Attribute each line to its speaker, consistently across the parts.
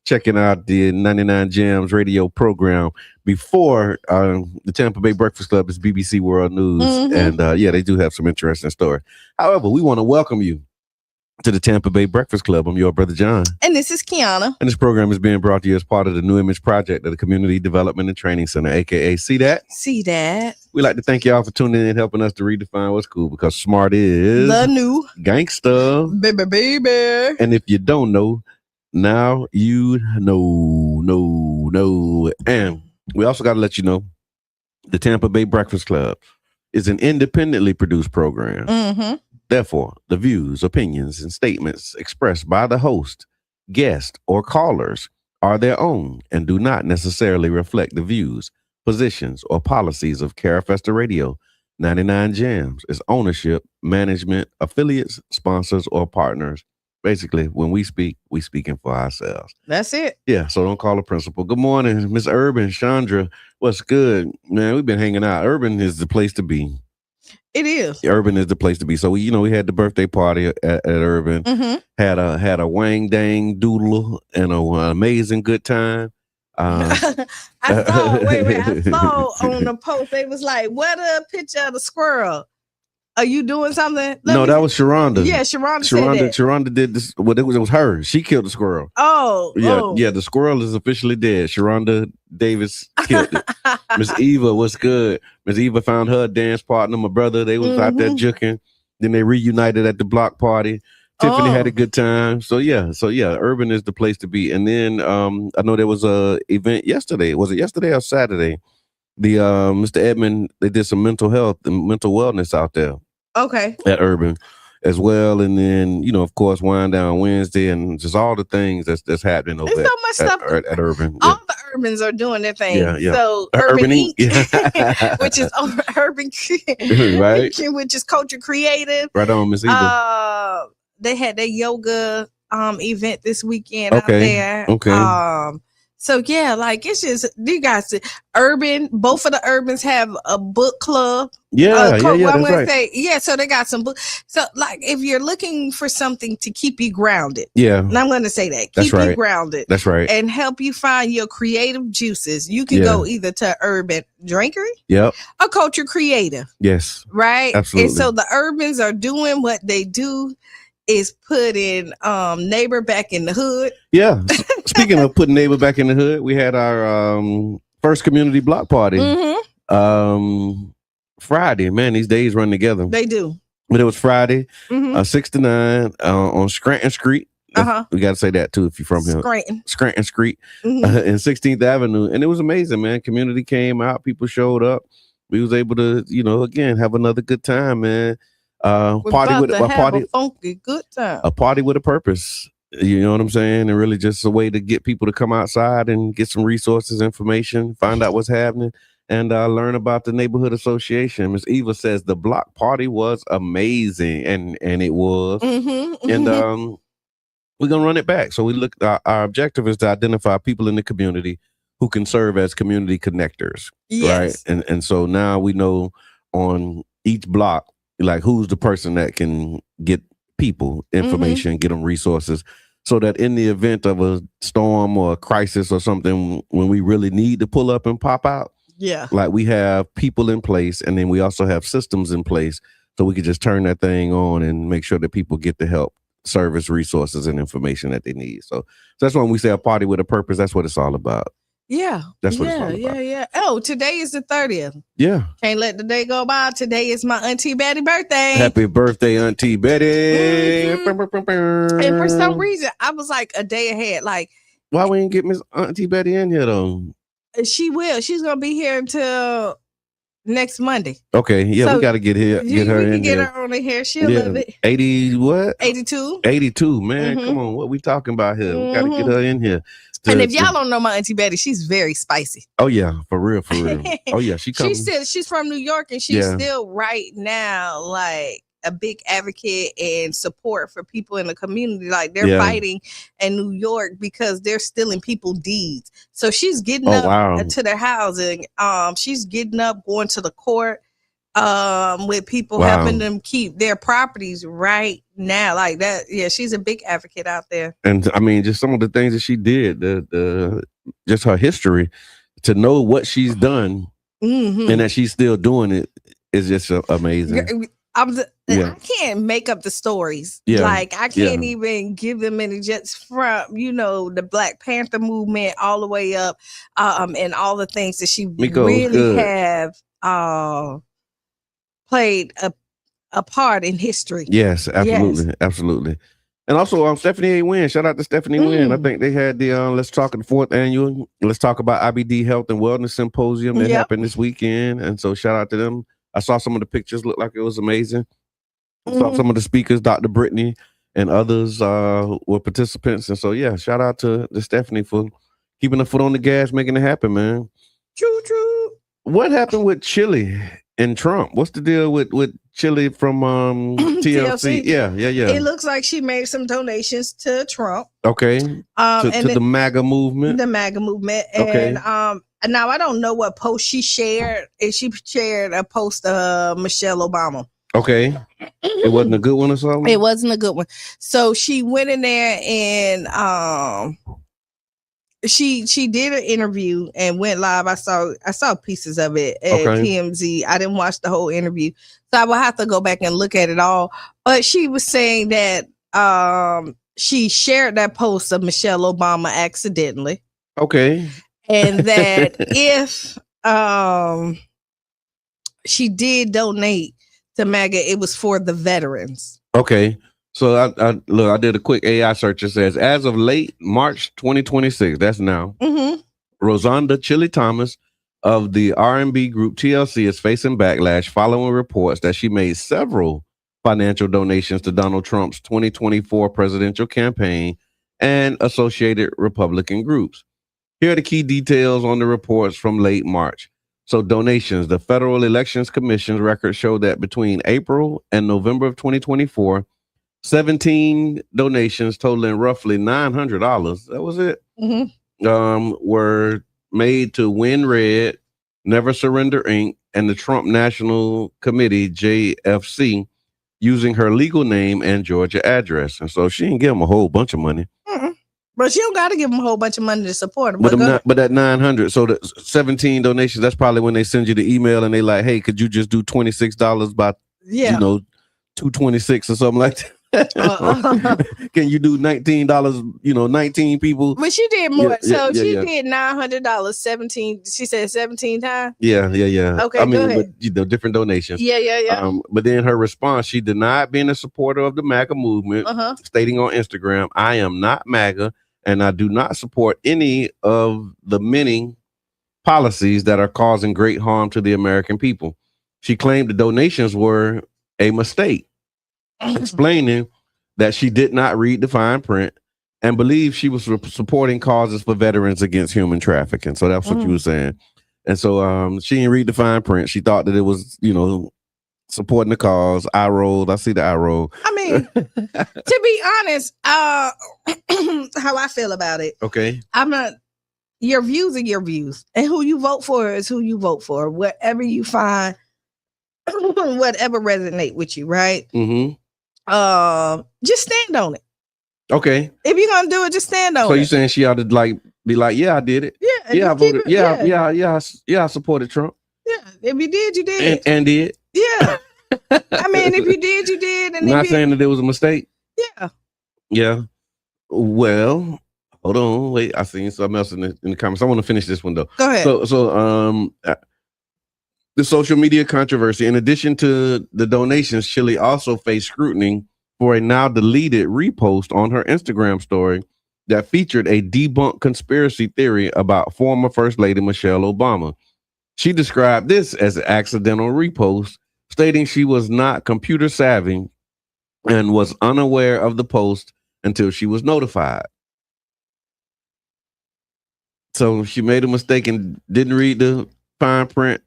Speaker 1: Checking out the 99 Gems radio program before the Tampa Bay Breakfast Club is BBC World News. And yeah, they do have some interesting stories. However, we want to welcome you to the Tampa Bay Breakfast Club. I'm your brother John.
Speaker 2: And this is Qiana.
Speaker 1: And this program is being brought to you as part of the New Image Project of the Community Development and Training Center, aka See That.
Speaker 2: See That.
Speaker 1: We like to thank y'all for tuning in and helping us to redefine what's cool, because smart is
Speaker 2: the new
Speaker 1: gangster.
Speaker 2: Baby.
Speaker 1: And if you don't know, now you know. And we also got to let you know the Tampa Bay Breakfast Club is an independently produced program. Therefore, the views, opinions, and statements expressed by the host, guest, or callers are their own and do not necessarily reflect the views, positions, or policies of Carafesta Radio, 99 Gems, its ownership, management, affiliates, sponsors, or partners. Basically, when we speak, we speaking for ourselves.
Speaker 2: That's it.
Speaker 1: Yeah, so don't call a principal. Good morning, Miss Urban, Chandra. What's good? Man, we've been hanging out. Urban is the place to be.
Speaker 2: It is.
Speaker 1: Urban is the place to be. So we had the birthday party at Urban. Had a wang dang doodle and an amazing good time.
Speaker 2: I saw on the post, they was like, what a picture of the squirrel. Are you doing something?
Speaker 1: That was Sharonda.
Speaker 2: Yeah, Sharonda said that.
Speaker 1: Sharonda did this. Well, it was her. She killed the squirrel. Yeah. The squirrel is officially dead. Sharonda Davis killed it. Miss Eva, what's good? Miss Eva found her dance partner, my brother. They was out there juking. Then they reunited at the block party. Tiffany had a good time. So yeah, Urban is the place to be. And then I know there was a event yesterday. Was it yesterday or Saturday? The Mr. Edmond, they did some mental health and mental wellness out there.
Speaker 2: Okay.
Speaker 1: At Urban as well. And then, of course, Wind Down Wednesday and just all the things that's happening over
Speaker 2: There's so much stuff
Speaker 1: at Urban.
Speaker 2: All the Urbans are doing their thing.
Speaker 1: Yeah.
Speaker 2: So Urban Inc., which is Urban,
Speaker 1: right?
Speaker 2: Which is Culture Creative.
Speaker 1: Right on, Miss Eva.
Speaker 2: They had their yoga event this weekend out there.
Speaker 1: Okay.
Speaker 2: So yeah, like it's just you guys, urban. Both of the urbans have a book club.
Speaker 1: Yeah,
Speaker 2: I'm
Speaker 1: that's
Speaker 2: gonna
Speaker 1: right.
Speaker 2: say yeah. So they got some books. So like, if you're looking for something to keep you grounded,
Speaker 1: yeah,
Speaker 2: and I'm gonna say that
Speaker 1: That's
Speaker 2: keep you
Speaker 1: right.
Speaker 2: grounded,
Speaker 1: That's right.
Speaker 2: and help you find your creative juices, you can
Speaker 1: Yeah.
Speaker 2: go either to Urban Drinkery
Speaker 1: Yep.
Speaker 2: or Culture Creative,
Speaker 1: Yes.
Speaker 2: right?
Speaker 1: Absolutely.
Speaker 2: And so the urbans are doing what they do is putting neighbor back in the hood.
Speaker 1: Yeah. Speaking of putting neighbor back in the hood, we had our first community block party. Friday. Man, these days run together.
Speaker 2: They do.
Speaker 1: But it was Friday, 6 to 9 on Scranton Street. We got to say that too if you're from here. Scranton Street and 16th Avenue. And it was amazing, man. Community came out. People showed up. We was able to, again, have another good time, man.
Speaker 2: A funky good time.
Speaker 1: A party with a purpose. You know what I'm saying? And really just a way to get people to come outside and get some resources, information, find out what's happening, and learn about the neighborhood association. Miss Eva says the block party was amazing, and it was. And we're gonna run it back. So our objective is to identify people in the community who can serve as community connectors.
Speaker 2: Yes.
Speaker 1: Right. And so now we know on each block, like who's the person that can get people information, get them resources, so that in the event of a storm or a crisis or something, when we really need to pull up and pop out, like we have people in place, and then we also have systems in place, so we can just turn that thing on and make sure that people get the help, service, resources, and information that they need. So that's when we say a party with a purpose. That's what it's all about.
Speaker 2: Yeah.
Speaker 1: That's what it's all about.
Speaker 2: Yeah. Oh, today is the 30th.
Speaker 1: Yeah.
Speaker 2: Can't let the day go by. Today is my Auntie Betty birthday.
Speaker 1: Happy birthday, Auntie Betty.
Speaker 2: And for some reason, I was like a day ahead. Like,
Speaker 1: why we didn't get Miss Auntie Betty in here though?
Speaker 2: She will. She's gonna be here until next Monday.
Speaker 1: Okay, yeah, so we got to get her.
Speaker 2: Get her on the hair. She'll love it.
Speaker 1: 80 what?
Speaker 2: 82.
Speaker 1: 82, man. Come on, what we talking about here? We got to get her in here.
Speaker 2: And if y'all don't know my Auntie Betty, she's very spicy.
Speaker 1: Oh yeah, for real. Oh yeah,
Speaker 2: she's from New York, and she's still right now like a big advocate and support for people in the community. Like they're fighting in New York because they're stealing people's deeds. So she's getting up to their housing. She's getting up, going to the court with people, helping them keep their properties right now. Like that. Yeah, she's a big advocate out there.
Speaker 1: And I mean, just some of the things that she did, just her history, to know what she's done and that she's still doing it is just amazing.
Speaker 2: I can't make up the stories. Like I can't even give them any, just from the Black Panther movement all the way up, and all the things that she really have played a part in history.
Speaker 1: Yes, absolutely, absolutely. And also, Stephanie A. Wynn. Shout out to Stephanie Wynn. I think they had the Let's Talk the 4th annual Let's Talk About IBD Health and Wellness Symposium that happened this weekend, and so shout out to them. I saw some of the pictures, looked like it was amazing. I saw some of the speakers, Dr. Brittany and others were participants. And so, shout out to Stephanie for keeping her foot on the gas, making it happen, man.
Speaker 2: True.
Speaker 1: What happened with Chili and Trump? What's the deal with Chili from TLC? Yeah.
Speaker 2: It looks like she made some donations to Trump.
Speaker 1: Okay. To the MAGA movement.
Speaker 2: The MAGA movement.
Speaker 1: Okay.
Speaker 2: And now I don't know what post she shared. She shared a post of Michelle Obama.
Speaker 1: Okay. It wasn't a good one or something?
Speaker 2: It wasn't a good one. So she went in there and she did an interview and went live. I saw pieces of it at TMZ. I didn't watch the whole interview. So I will have to go back and look at it all. But she was saying that she shared that post of Michelle Obama accidentally.
Speaker 1: Okay.
Speaker 2: And that if she did donate to MAGA, it was for the veterans.
Speaker 1: Okay. So I did a quick AI search. It says, as of late March 2026, that's now, Rosanda Chili Thomas of the R&B group TLC is facing backlash following reports that she made several financial donations to Donald Trump's 2024 presidential campaign and associated Republican groups. Here are the key details on the reports from late March. So donations, the Federal Elections Commission's records show that between April and November of 2024, 17 donations totaling roughly $900. That was it. were made to Win Red, Never Surrender Inc., and the Trump National Committee, JFC, using her legal name and Georgia address. And so she didn't give them a whole bunch of money.
Speaker 2: But she don't got to give them a whole bunch of money to support them.
Speaker 1: But that 900, so the 17 donations, that's probably when they send you the email and they like, hey, could you just do $26 by, 226 or something like that? Can you do $19? 19 people.
Speaker 2: But she did more. She did $900. 17. She said 17 times.
Speaker 1: Yeah.
Speaker 2: Okay, go ahead.
Speaker 1: But different donations.
Speaker 2: Yeah.
Speaker 1: But then her response, she denied being a supporter of the MAGA movement, stating on Instagram, "I am not MAGA, and I do not support any of the many policies that are causing great harm to the American people." She claimed the donations were a mistake, explaining that she did not read the fine print and believed she was supporting causes for veterans against human trafficking. So that's what you were saying. And so she didn't read the fine print. She thought that it was, supporting the cause. I rolled. I see the eye roll.
Speaker 2: I mean, to be honest, how I feel about it.
Speaker 1: Okay.
Speaker 2: I'm not. Your views are your views, and who you vote for is who you vote for. Whatever you find, whatever resonate with you, right?
Speaker 1: Mm-hmm.
Speaker 2: Just stand on it.
Speaker 1: Okay.
Speaker 2: If you're gonna do it, just stand on it.
Speaker 1: So you saying she ought to be like, yeah, I did it.
Speaker 2: Yeah,
Speaker 1: I voted. Yeah, I supported Trump.
Speaker 2: Yeah, if you did, you did.
Speaker 1: And did.
Speaker 2: Yeah. I mean, if you did, you did. And
Speaker 1: not saying that it was a mistake.
Speaker 2: Yeah.
Speaker 1: Yeah. Well, hold on. Wait, I seen something else in the comments. I want to finish this one though.
Speaker 2: Go ahead.
Speaker 1: So the social media controversy. In addition to the donations, Chili also faced scrutiny for a now deleted repost on her Instagram story that featured a debunked conspiracy theory about former First Lady Michelle Obama. She described this as an accidental repost, stating she was not computer savvy and was unaware of the post until she was notified. So she made a mistake and didn't read the fine print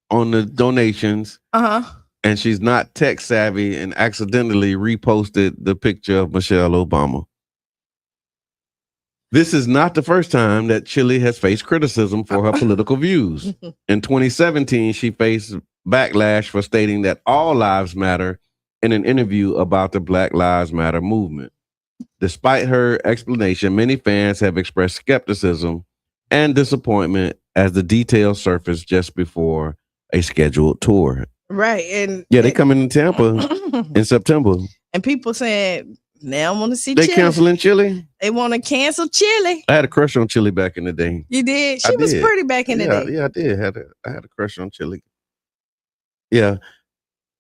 Speaker 1: on the donations. And she's not tech savvy and accidentally reposted the picture of Michelle Obama. This is not the first time that Chili has faced criticism for her political views. In 2017, she faced backlash for stating that all lives matter in an interview about the Black Lives Matter movement. Despite her explanation, many fans have expressed skepticism and disappointment as the details surfaced just before a scheduled tour.
Speaker 2: Right. And
Speaker 1: they coming in Tampa in September.
Speaker 2: And people saying they don't want to see
Speaker 1: They
Speaker 2: Chili.
Speaker 1: canceling Chili?
Speaker 2: They want to cancel Chili.
Speaker 1: I had a crush on Chili back in the day.
Speaker 2: You did? She was pretty back in the day.
Speaker 1: Yeah, I did. I had a crush on Chili. Yeah.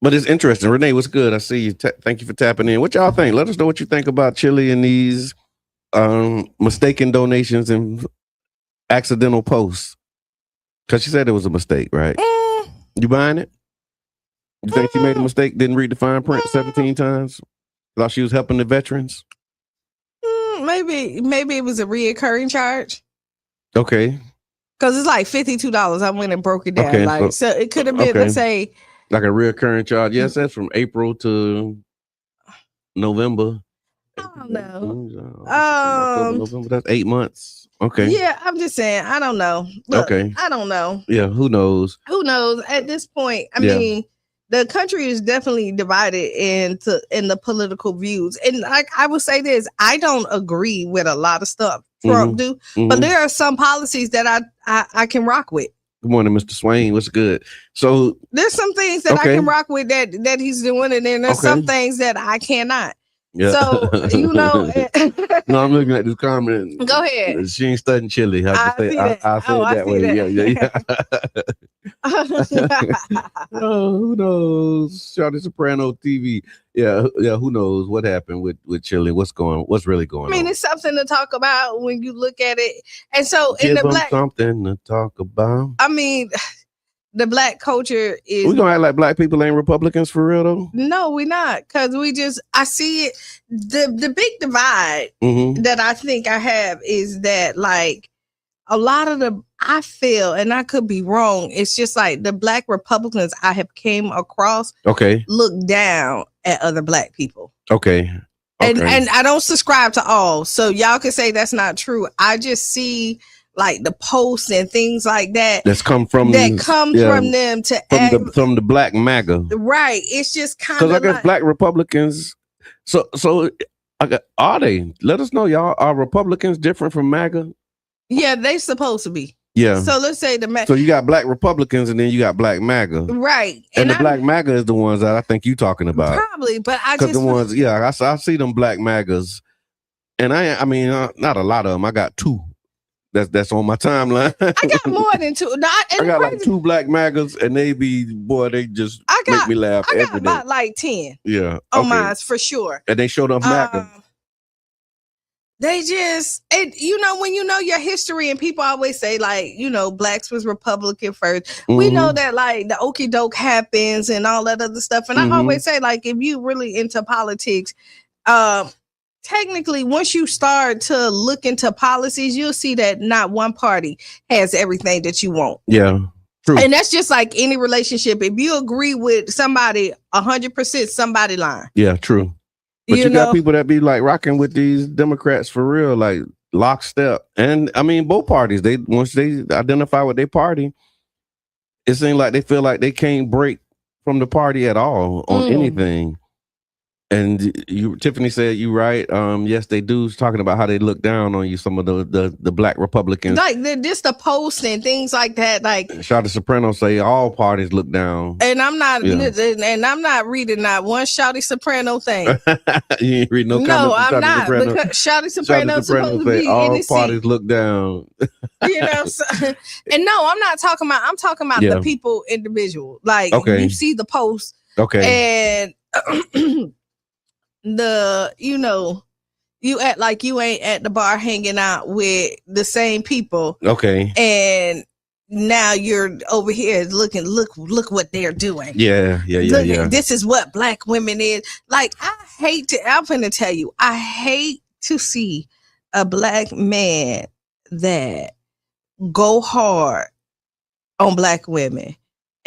Speaker 1: But it's interesting. Renee, what's good? I see you. Thank you for tapping in. What y'all think? Let us know what you think about Chili and these mistaken donations and accidental posts. Because she said it was a mistake, right? You buying it? You think she made a mistake? Didn't read the fine print 17 times? Thought she was helping the veterans?
Speaker 2: Maybe it was a reoccurring charge.
Speaker 1: Okay.
Speaker 2: Because it's like $52. I went and broke it down.
Speaker 1: Okay,
Speaker 2: so it could have been, let's say,
Speaker 1: like a reoccurring charge. Yes, that's from April to November.
Speaker 2: I don't know.
Speaker 1: October, November, that's 8 months. Okay.
Speaker 2: Yeah, I'm just saying, I don't know. Look,
Speaker 1: okay.
Speaker 2: I don't know.
Speaker 1: Yeah, who knows?
Speaker 2: Who knows? At this point, I mean, the country is definitely divided in the political views. And I would say this, I don't agree with a lot of stuff Trump do, but there are some policies that I can rock with.
Speaker 1: Good morning, Mr. Swain. What's good? So
Speaker 2: there's some things that I can rock with that he's doing, and then there's some things that I cannot. Yeah. So,
Speaker 1: no, I'm looking at this comment.
Speaker 2: Go ahead.
Speaker 1: She ain't studying Chili. I say it that way. Yeah. Who knows? Charlie Soprano TV. Yeah. Who knows what happened with Chili? What's really going on?
Speaker 2: I mean, it's something to talk about when you look at it. And so
Speaker 1: something to talk about.
Speaker 2: I mean, the Black culture is.
Speaker 1: We gonna act like Black people ain't Republicans for real though?
Speaker 2: No, we're not. Because I see it. The big divide that I think I have is that, like, a lot of I feel, and I could be wrong, it's just like the Black Republicans I have came across look down at other Black people.
Speaker 1: Okay.
Speaker 2: And I don't subscribe to all, so y'all can say that's not true. I just see like the posts and things like that
Speaker 1: from from them from the Black MAGA.
Speaker 2: Right. It's just kind of
Speaker 1: because I guess Black Republicans. So are they? Let us know, y'all. Are Republicans different from MAGA?
Speaker 2: Yeah, they supposed to be.
Speaker 1: Yeah.
Speaker 2: So let's say
Speaker 1: so you got Black Republicans and then you got Black MAGA.
Speaker 2: Right.
Speaker 1: And the Black MAGA is the ones that I think you talking about.
Speaker 2: Probably, but I just
Speaker 1: the ones, I see them Black MAGAs, and I mean not a lot of them. I got two. That's on my timeline.
Speaker 2: I got more than two.
Speaker 1: I got like two Black MAGAs, and they just make me laugh.
Speaker 2: I got about like 10.
Speaker 1: Yeah.
Speaker 2: On mine for sure.
Speaker 1: And they showed up MAGA.
Speaker 2: They just, when you know your history, and people always say like, Blacks was Republican first. Mm-hmm. We know that like the okie doke happens and all that other stuff. And I always say like, if you really into politics, technically, once you start to look into policies, you'll see that not one party has everything that you want.
Speaker 1: Yeah. True.
Speaker 2: And that's just like any relationship. If you agree with somebody 100%, somebody lying.
Speaker 1: Yeah, true. But you got people that be like rocking with these Democrats for real, like lockstep. And I mean, both parties, once they identify with their party, it seems like they feel like they can't break from the party at all on anything. And Tiffany said you right. Yes, they do. Talking about how they look down on you. Some of the Black Republicans,
Speaker 2: like just the posts and things like that. Like
Speaker 1: Shawty Soprano say, all parties look down.
Speaker 2: And I'm not, and I'm not reading not one Shawty Soprano thing.
Speaker 1: You ain't reading
Speaker 2: no, I'm not. Soprano. Because Shawty Soprano supposed to be
Speaker 1: all
Speaker 2: innocent.
Speaker 1: Parties look down.
Speaker 2: And no, I'm not talking about. I'm talking about the people individual. Like you see the post, and. You act like you ain't at the bar hanging out with the same people.
Speaker 1: Okay.
Speaker 2: And now you're over here look what they're doing.
Speaker 1: Yeah.
Speaker 2: This is what Black women is. Like, I'm gonna tell you, I hate to see a Black man that go hard on Black women.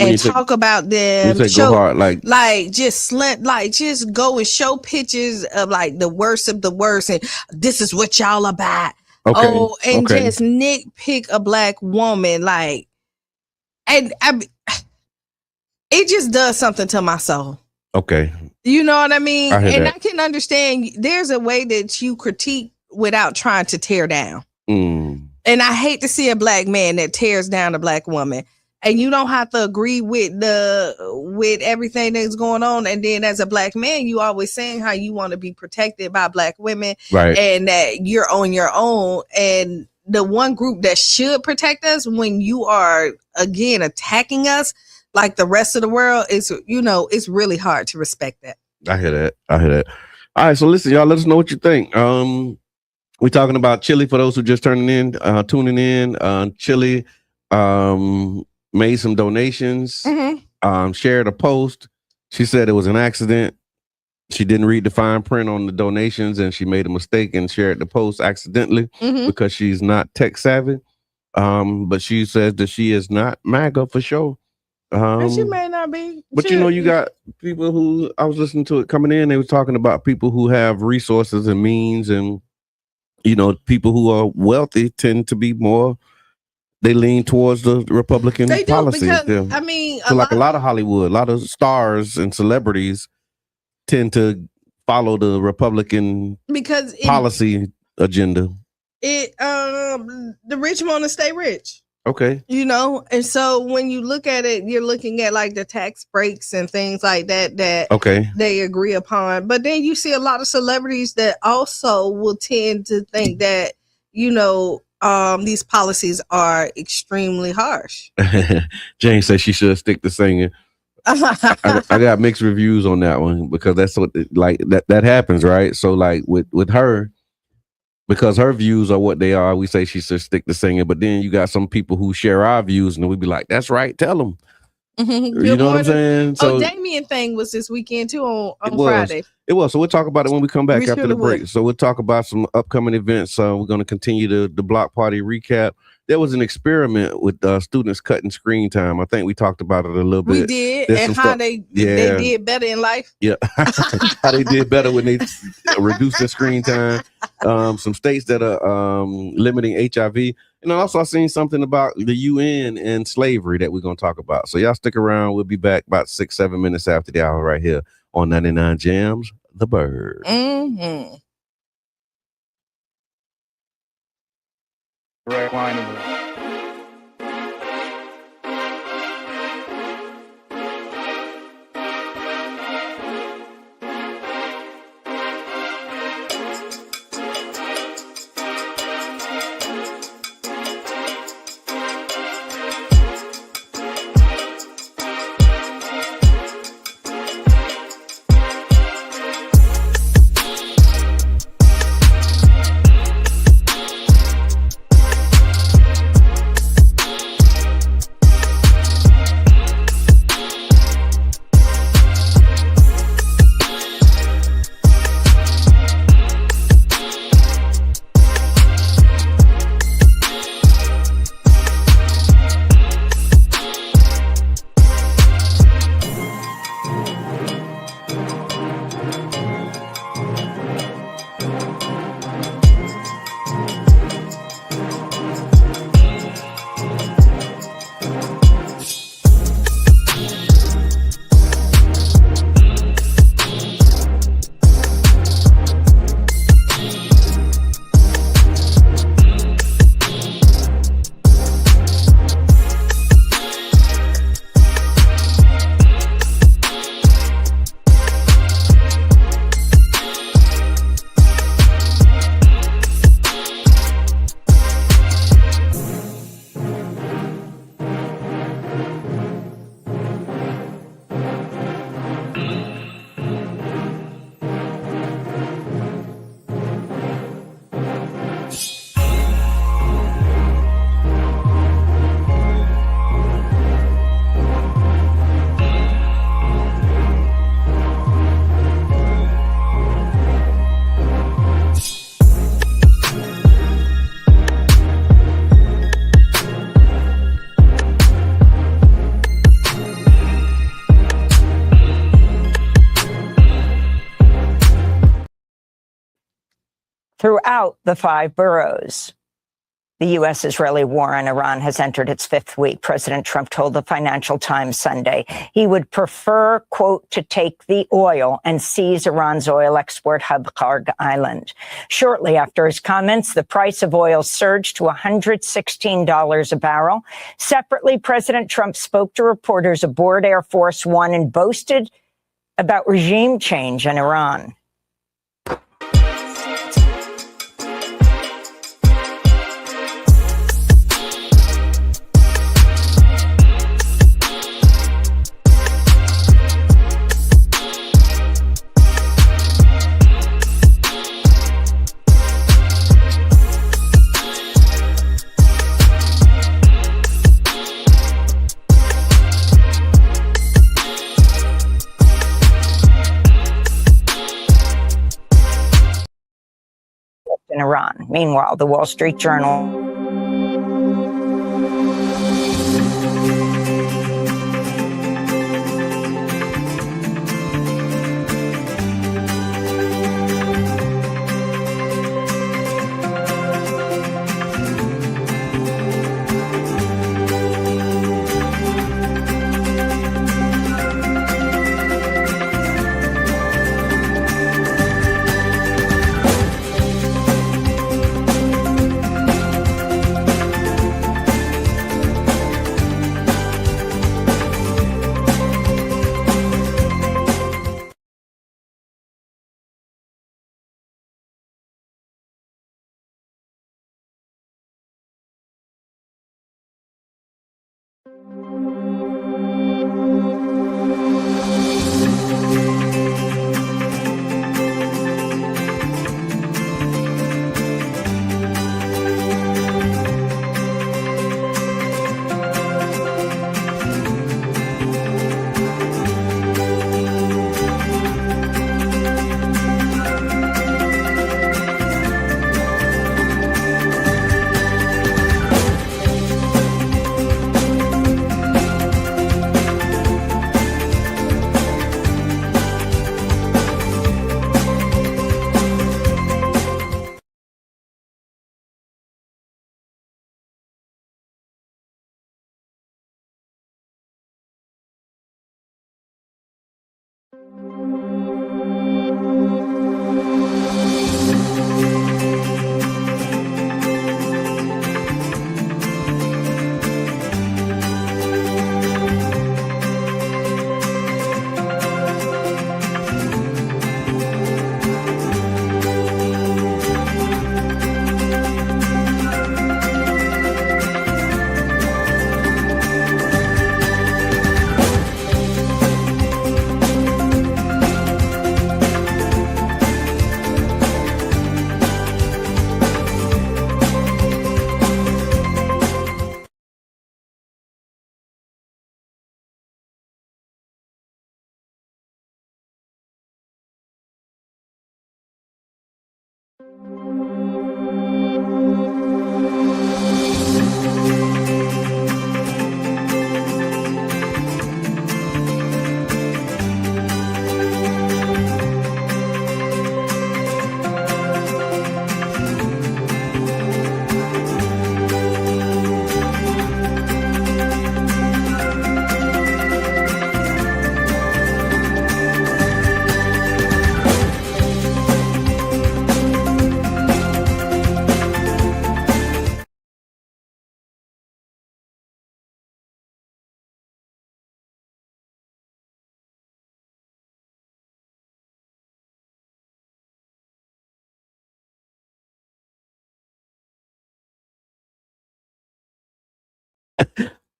Speaker 2: And talk about them,
Speaker 1: go hard,
Speaker 2: just go and show pictures of like the worst of the worst, and this is what y'all about. Just nitpick a Black woman, like, and it just does something to my soul.
Speaker 1: Okay,
Speaker 2: you know what I mean?
Speaker 1: I
Speaker 2: can understand. There's a way that you critique without trying to tear down. And I hate to see a Black man that tears down a Black woman. And you don't have to agree with everything that's going on. And then as a Black man, you always saying how you want to be protected by Black women,
Speaker 1: right?
Speaker 2: And that you're on your own. And the one group that should protect us when you are again attacking us like the rest of the world is, it's really hard to respect that.
Speaker 1: I hear that. All right, so listen, y'all. Let us know what you think. We're talking about Chili for those who just tuning in. Chili. Made some donations, shared a post. She said it was an accident. She didn't read the fine print on the donations and she made a mistake and shared the post accidentally because she's not tech savvy. But she says that she is not MAGA for sure.
Speaker 2: And she may not be.
Speaker 1: But you got people who, I was listening to it coming in, they were talking about people who have resources and means, and people who are wealthy tend to be more. They lean towards the Republican policies.
Speaker 2: Because, I mean,
Speaker 1: a lot of Hollywood, a lot of stars and celebrities tend to follow the Republican policy agenda.
Speaker 2: The rich want to stay rich.
Speaker 1: Okay.
Speaker 2: And so when you look at it, you're looking at like the tax breaks and things like that they agree upon. But then you see a lot of celebrities that also will tend to think that, these policies are extremely harsh.
Speaker 1: Jane says she should stick to singing. I got mixed reviews on that one because that's what that happens, right? So like with her, because her views are what they are, we say she should stick to singing. But then you got some people who share our views, and we be like, "That's right, tell them." You know what I'm saying? So
Speaker 2: Damien thing was this weekend too on Friday.
Speaker 1: It was. So we'll talk about it when we come back after the break. So we'll talk about some upcoming events. We're going to continue the block party recap. there was an experiment with students cutting screen time. I think we talked about it a little bit.
Speaker 2: We did, and how they did better in life.
Speaker 1: Yeah, how they did better when they reduced their screen time. Some states that are limiting HIV. And also I seen something about the UN and slavery that we're going to talk about. So y'all stick around. We'll be back about 6-7 minutes after the hour right here on 99 Jams, The Bird.
Speaker 2: Mm-hmm.
Speaker 3: Right,
Speaker 4: throughout the 5 boroughs. The U.S.-Israeli war on Iran has entered its 5th week. President Trump told the Financial Times Sunday he would prefer, quote, to take the oil and seize Iran's oil export hub, Kharg Island. Shortly after his comments, the price of oil surged to $116 a barrel. Separately, President Trump spoke to reporters aboard Air Force One and boasted about regime change in Iran. In Iran. Meanwhile, the Wall Street Journal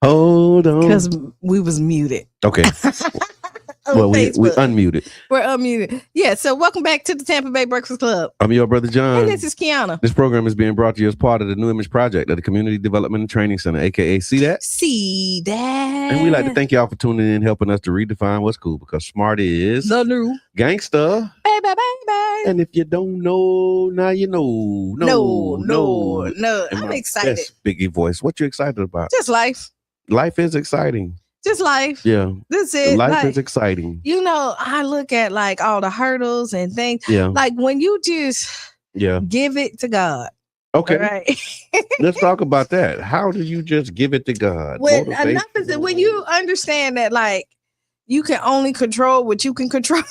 Speaker 1: Hold on.
Speaker 2: Because we was muted.
Speaker 1: Okay. Well, we unmuted.
Speaker 2: We're unmuted. Yeah, so welcome back to the Tampa Bay Breakfast Club.
Speaker 1: I'm your brother, John.
Speaker 2: And this is Qiana.
Speaker 1: This program is being brought to you as part of the New Image Project of the Community Development and Training Center, a.k.a. See That?
Speaker 2: See That.
Speaker 1: And we like to thank y'all for tuning in, helping us to redefine what's cool, because smart is
Speaker 2: the new
Speaker 1: gangsta.
Speaker 2: Baby.
Speaker 1: And if you don't know, now you know. No.
Speaker 2: I'm excited.
Speaker 1: Yes, Biggie voice. What you excited about?
Speaker 2: Just life.
Speaker 1: Life is exciting.
Speaker 2: Just life.
Speaker 1: Yeah.
Speaker 2: That's it.
Speaker 1: Life is exciting.
Speaker 2: You know, I look at like all the hurdles and things.
Speaker 1: Yeah.
Speaker 2: Like when you just give it to God.
Speaker 1: Okay.
Speaker 2: Right.
Speaker 1: Let's talk about that. How do you just give it to God?
Speaker 2: When you understand that, like, you can only control what you can control,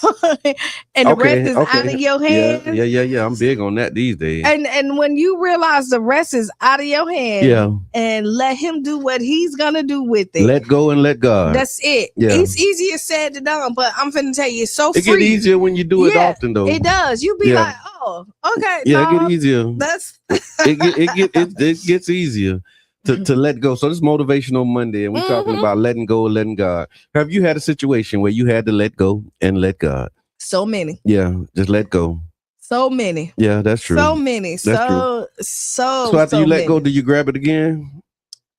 Speaker 2: and the rest is out of your hands.
Speaker 1: Yeah. I'm big on that these days.
Speaker 2: And when you realize the rest is out of your hands, and let Him do what He's gonna do with it.
Speaker 1: Let go and let God.
Speaker 2: That's it.
Speaker 1: Yeah.
Speaker 2: It's easier said than done, but I'm finna tell you, it's so free.
Speaker 1: It gets easier when you do it often, though.
Speaker 2: It does. You be like, oh, okay.
Speaker 1: Yeah, it gets easier.
Speaker 2: That's
Speaker 1: it gets easier. To let go. So this is Motivational Monday, and we're talking about letting go and letting God. Have you had a situation where you had to let go and let God?
Speaker 2: So many.
Speaker 1: Yeah, just let go.
Speaker 2: So many.
Speaker 1: Yeah, that's true.
Speaker 2: So many. So
Speaker 1: after you let go, do you grab it again?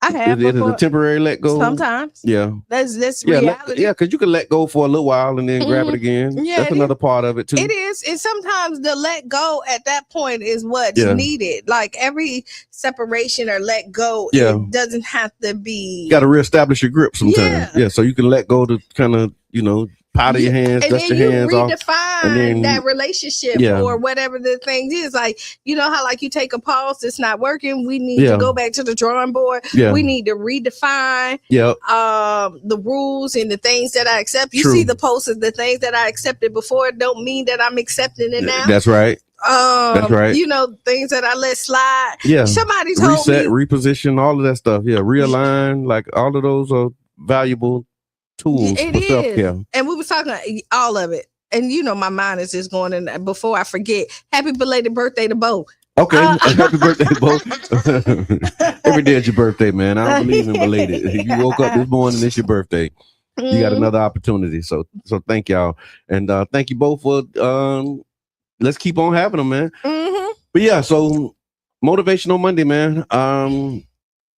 Speaker 2: I have.
Speaker 1: It is a temporary let go.
Speaker 2: Sometimes.
Speaker 1: Yeah.
Speaker 2: That's reality.
Speaker 1: Because you can let go for a little while and then grab it again. Yeah, that's another part of it too.
Speaker 2: It is. And sometimes the let go at that point is what's needed. Like every separation or let go, it doesn't have to be.
Speaker 1: You got to reestablish your grip sometimes. Yeah. So you can let go to kind of, powder your hands, dust your hands off.
Speaker 2: And then that relationship or whatever the thing is. Like, you know how like you take a pause, it's not working. We need to go back to the drawing board.
Speaker 1: Yeah.
Speaker 2: We need to redefine the rules and the things that I accept. You see the posts of the things that I accepted before don't mean that I'm accepting it now.
Speaker 1: That's right. That's right.
Speaker 2: Things that I let slide.
Speaker 1: Yeah.
Speaker 2: Somebody told
Speaker 1: Reset, reposition, all of that stuff. Yeah. Realign, like all of those are valuable tools for self-care.
Speaker 2: And we were talking all of it. And my mind is just going in. Before I forget, happy belated birthday to Bo.
Speaker 1: Okay, happy birthday, Bo. Every day is your birthday, man. I don't believe in belated. If you woke up this morning, it's your birthday. You got another opportunity. So thank y'all. And thank you both for let's keep on having them, man.
Speaker 2: Mm-hmm.
Speaker 1: But yeah, so Motivational Monday, man.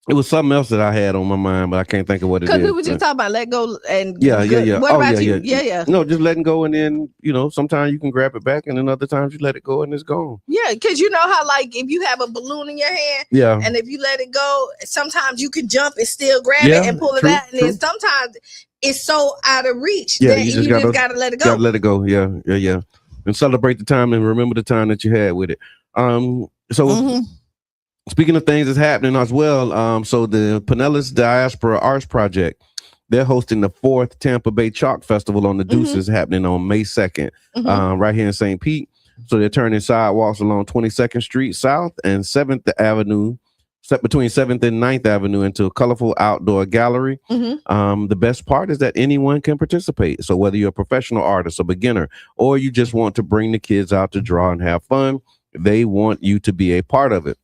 Speaker 1: It was something else that I had on my mind, but I can't think of what it is.
Speaker 2: Because we were just talking about let go and
Speaker 1: yeah.
Speaker 2: What about you? Yeah.
Speaker 1: No, just letting go, and then sometimes you can grab it back, and then other times you let it go and it's gone.
Speaker 2: Yeah, because you know how like if you have a balloon in your hand, and if you let it go, sometimes you can jump and still grab it and pull it out, and then sometimes it's so out of reach that you just gotta let it go.
Speaker 1: Gotta let it go. Yeah. And celebrate the time and remember the time that you had with it. Speaking of things that's happening as well, so the Pinellas Diaspora Arts Project, they're hosting the 4th Tampa Bay Chalk Festival on the Deuces happening on May 2nd, right here in St. Pete. So they're turning sidewalks along 22nd Street South and 7th Avenue, between 7th and 9th Avenue, into a colorful outdoor gallery. The best part is that anyone can participate. So whether you're a professional artist, a beginner, or you just want to bring the kids out to draw and have fun, they want you to be a part of it.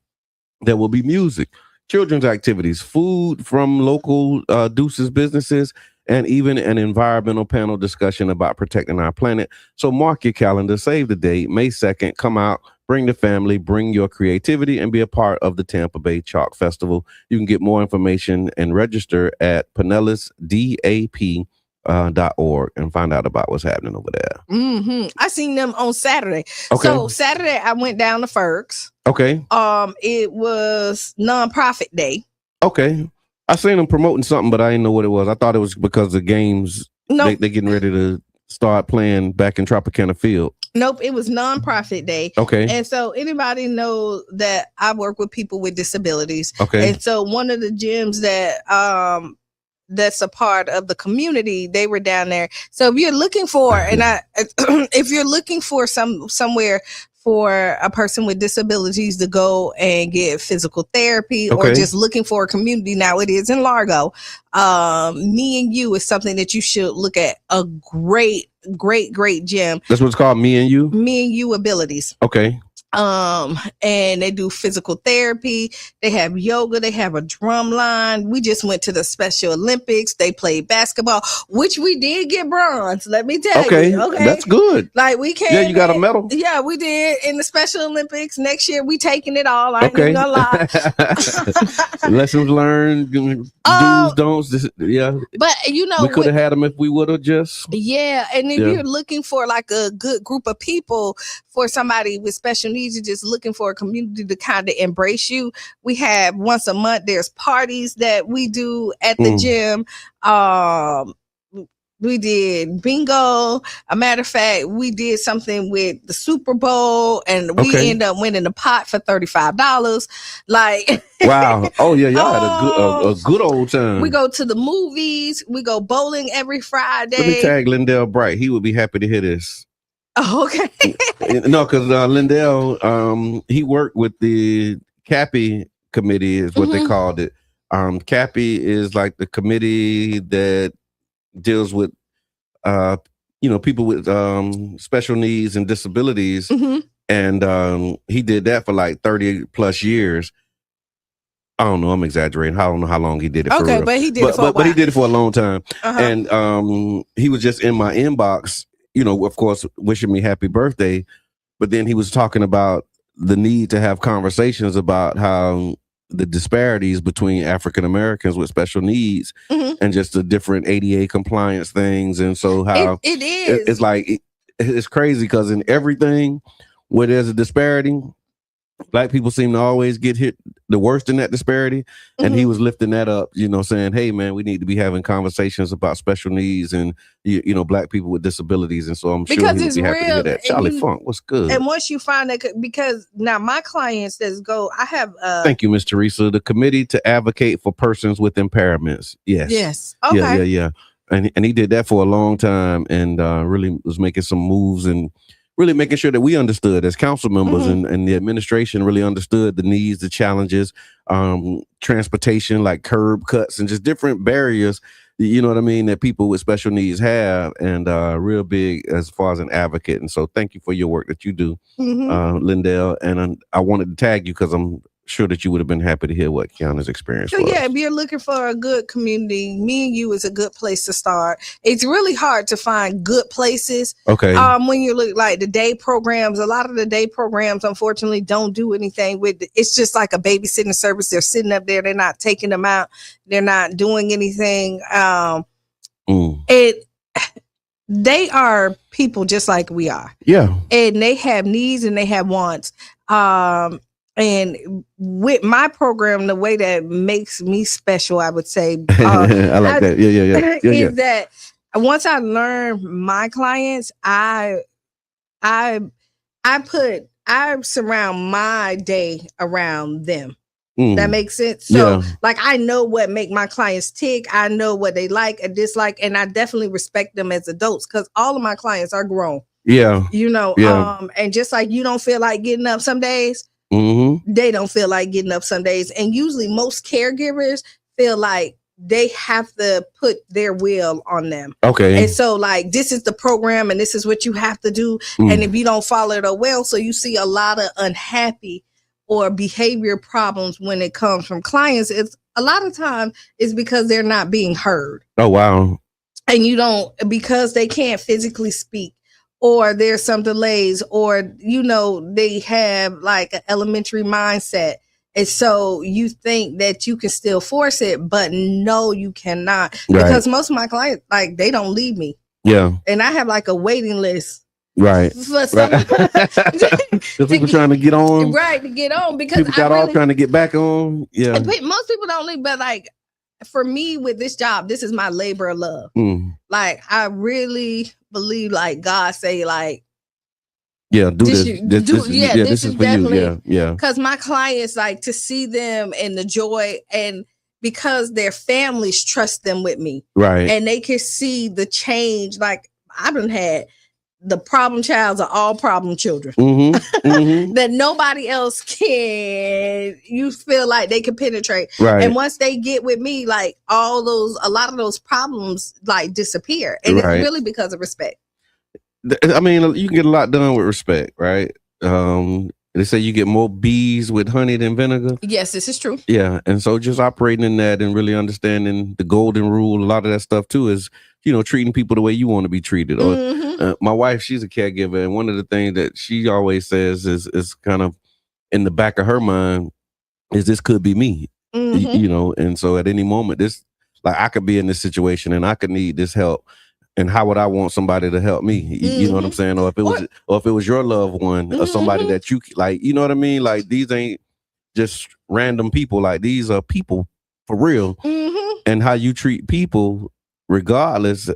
Speaker 1: There will be music, children's activities, food from local Deuces businesses, and even an environmental panel discussion about protecting our planet. So mark your calendar, save the date, May 2nd, come out, bring the family, bring your creativity, and be a part of the Tampa Bay Chalk Festival. You can get more information and register at PinellasDAP.org and find out about what's happening over there.
Speaker 2: I seen them on Saturday.
Speaker 1: Okay.
Speaker 2: So Saturday I went down to Ferg's.
Speaker 1: Okay.
Speaker 2: It was nonprofit day.
Speaker 1: Okay. I seen them promoting something, but I didn't know what it was. I thought it was because the games they're getting ready to start playing back in Tropicana Field.
Speaker 2: Nope, it was nonprofit day.
Speaker 1: Okay.
Speaker 2: And so anybody know that I work with people with disabilities.
Speaker 1: Okay.
Speaker 2: And so one of the gyms that that's a part of the community, they were down there. So if you're looking for, if you're looking for somewhere for a person with disabilities to go and get physical therapy, or just looking for a community, now it is in Largo. Me and You is something that you should look at. A great gym.
Speaker 1: That's what it's called, Me and You?
Speaker 2: Me and You Abilities.
Speaker 1: Okay.
Speaker 2: And they do physical therapy. They have yoga. They have a drum line. We just went to the Special Olympics. They played basketball, which we did get bronze. Let me tell you. Okay,
Speaker 1: that's good.
Speaker 2: Like we came.
Speaker 1: Yeah, you got a medal.
Speaker 2: Yeah, we did in the Special Olympics. Next year, we taking it all. I ain't even gonna lie.
Speaker 1: Lessons learned, do's, don'ts. Yeah,
Speaker 2: but you know,
Speaker 1: we could have had them if we would have just.
Speaker 2: Yeah, and if you're looking for like a good group of people, for somebody with special needs, you're just looking for a community to kind of embrace you. We have once a month, there's parties that we do at the gym. We did bingo. A matter of fact, we did something with the Super Bowl, and we end up winning the pot for $35. Like,
Speaker 1: wow! Oh yeah, y'all had a good old time.
Speaker 2: We go to the movies. We go bowling every Friday.
Speaker 1: Let me tag Lindell Bright. He would be happy to hear this.
Speaker 2: Oh, okay.
Speaker 1: No, because Lindell, he worked with the CAPI committee, is what they called it. CAPI is like the committee that deals with people with special needs and disabilities, and he did that for like 30 plus years. I don't know, I'm exaggerating. I don't know how long he did it for real.
Speaker 2: But he did it for a while.
Speaker 1: But he did it for a long time. And he was just in my inbox, of course, wishing me happy birthday, but then he was talking about the need to have conversations about how the disparities between African Americans with special needs and just the different ADA compliance things. And so how
Speaker 2: it is,
Speaker 1: it's like, it's crazy because in everything where there's a disparity, Black people seem to always get hit the worst in that disparity. And he was lifting that up, saying, hey man, we need to be having conversations about special needs and, Black people with disabilities. And so I'm sure he would be happy to hear that. Charlie Funk, what's good?
Speaker 2: And once you find that, because now my clients I have.
Speaker 1: Thank you, Ms. Teresa. The Committee to Advocate for Persons with Impairments. Yes.
Speaker 2: Yes. Okay.
Speaker 1: Yeah. And he did that for a long time and really was making some moves and really making sure that we understood as council members and the administration really understood the needs, the challenges, transportation, like curb cuts and just different barriers, you know what I mean, that people with special needs have, and real big as far as an advocate. And so thank you for your work that you do, Lindell. And I wanted to tag you because I'm sure that you would have been happy to hear what Qiana's experience was.
Speaker 2: Yeah, if you're looking for a good community, me and you is a good place to start. It's really hard to find good places.
Speaker 1: Okay.
Speaker 2: When you look like the day programs, a lot of the day programs, unfortunately, don't do anything with it. It's just like a babysitting service. They're sitting up there. They're not taking them out. They're not doing anything. They are people just like we are.
Speaker 1: Yeah.
Speaker 2: And they have needs and they have wants. And with my program, the way that makes me special, I would say,
Speaker 1: I like that. Yeah.
Speaker 2: Is that once I learn my clients, I surround my day around them. That makes sense. So like, I know what make my clients tick. I know what they like and dislike, and I definitely respect them as adults because all of my clients are grown.
Speaker 1: Yeah.
Speaker 2: And just like you don't feel like getting up some days, they don't feel like getting up some days. And usually most caregivers feel like they have to put their will on them.
Speaker 1: Okay.
Speaker 2: And so like, this is the program and this is what you have to do. And if you don't follow it well, so you see a lot of unhappy or behavior problems when it comes from clients. It's a lot of time is because they're not being heard.
Speaker 1: Oh, wow.
Speaker 2: And because they can't physically speak, or there's some delays, or, they have like an elementary mindset. And so you think that you can still force it, but no, you cannot.
Speaker 1: Right.
Speaker 2: Because most of my clients, like, they don't leave me.
Speaker 1: Yeah.
Speaker 2: And I have like a waiting list.
Speaker 1: Right.
Speaker 2: For some,
Speaker 1: people trying to get on.
Speaker 2: Right, to get on. Because
Speaker 1: people got all trying to get back on. Yeah.
Speaker 2: Most people don't leave, but like, for me with this job, this is my labor of love. Like, I really believe, like, God say, like,
Speaker 1: do this. This is for you. Yeah.
Speaker 2: Because my clients, like, to see them and the joy, and because their families trust them with me.
Speaker 1: Right.
Speaker 2: And they can see the change. Like, I've been had the problem childs are all problem children that nobody else can, you feel like they can penetrate.
Speaker 1: Right.
Speaker 2: And once they get with me, like a lot of those problems like disappear. And it's really because of respect.
Speaker 1: I mean, you can get a lot done with respect, right? They say you get more bees with honey than vinegar.
Speaker 2: Yes, this is true.
Speaker 1: Yeah, and so just operating in that and really understanding the golden rule, a lot of that stuff too is, treating people the way you want to be treated. Or my wife, she's a caregiver, and one of the things that she always says is kind of in the back of her mind is this could be me, and so at any moment, this like I could be in this situation and I could need this help. And how would I want somebody to help me? You know what I'm saying? Or if it was your loved one or somebody that you like, you know what I mean? Like these ain't just random people. Like these are people for real. And how you treat people, regardless,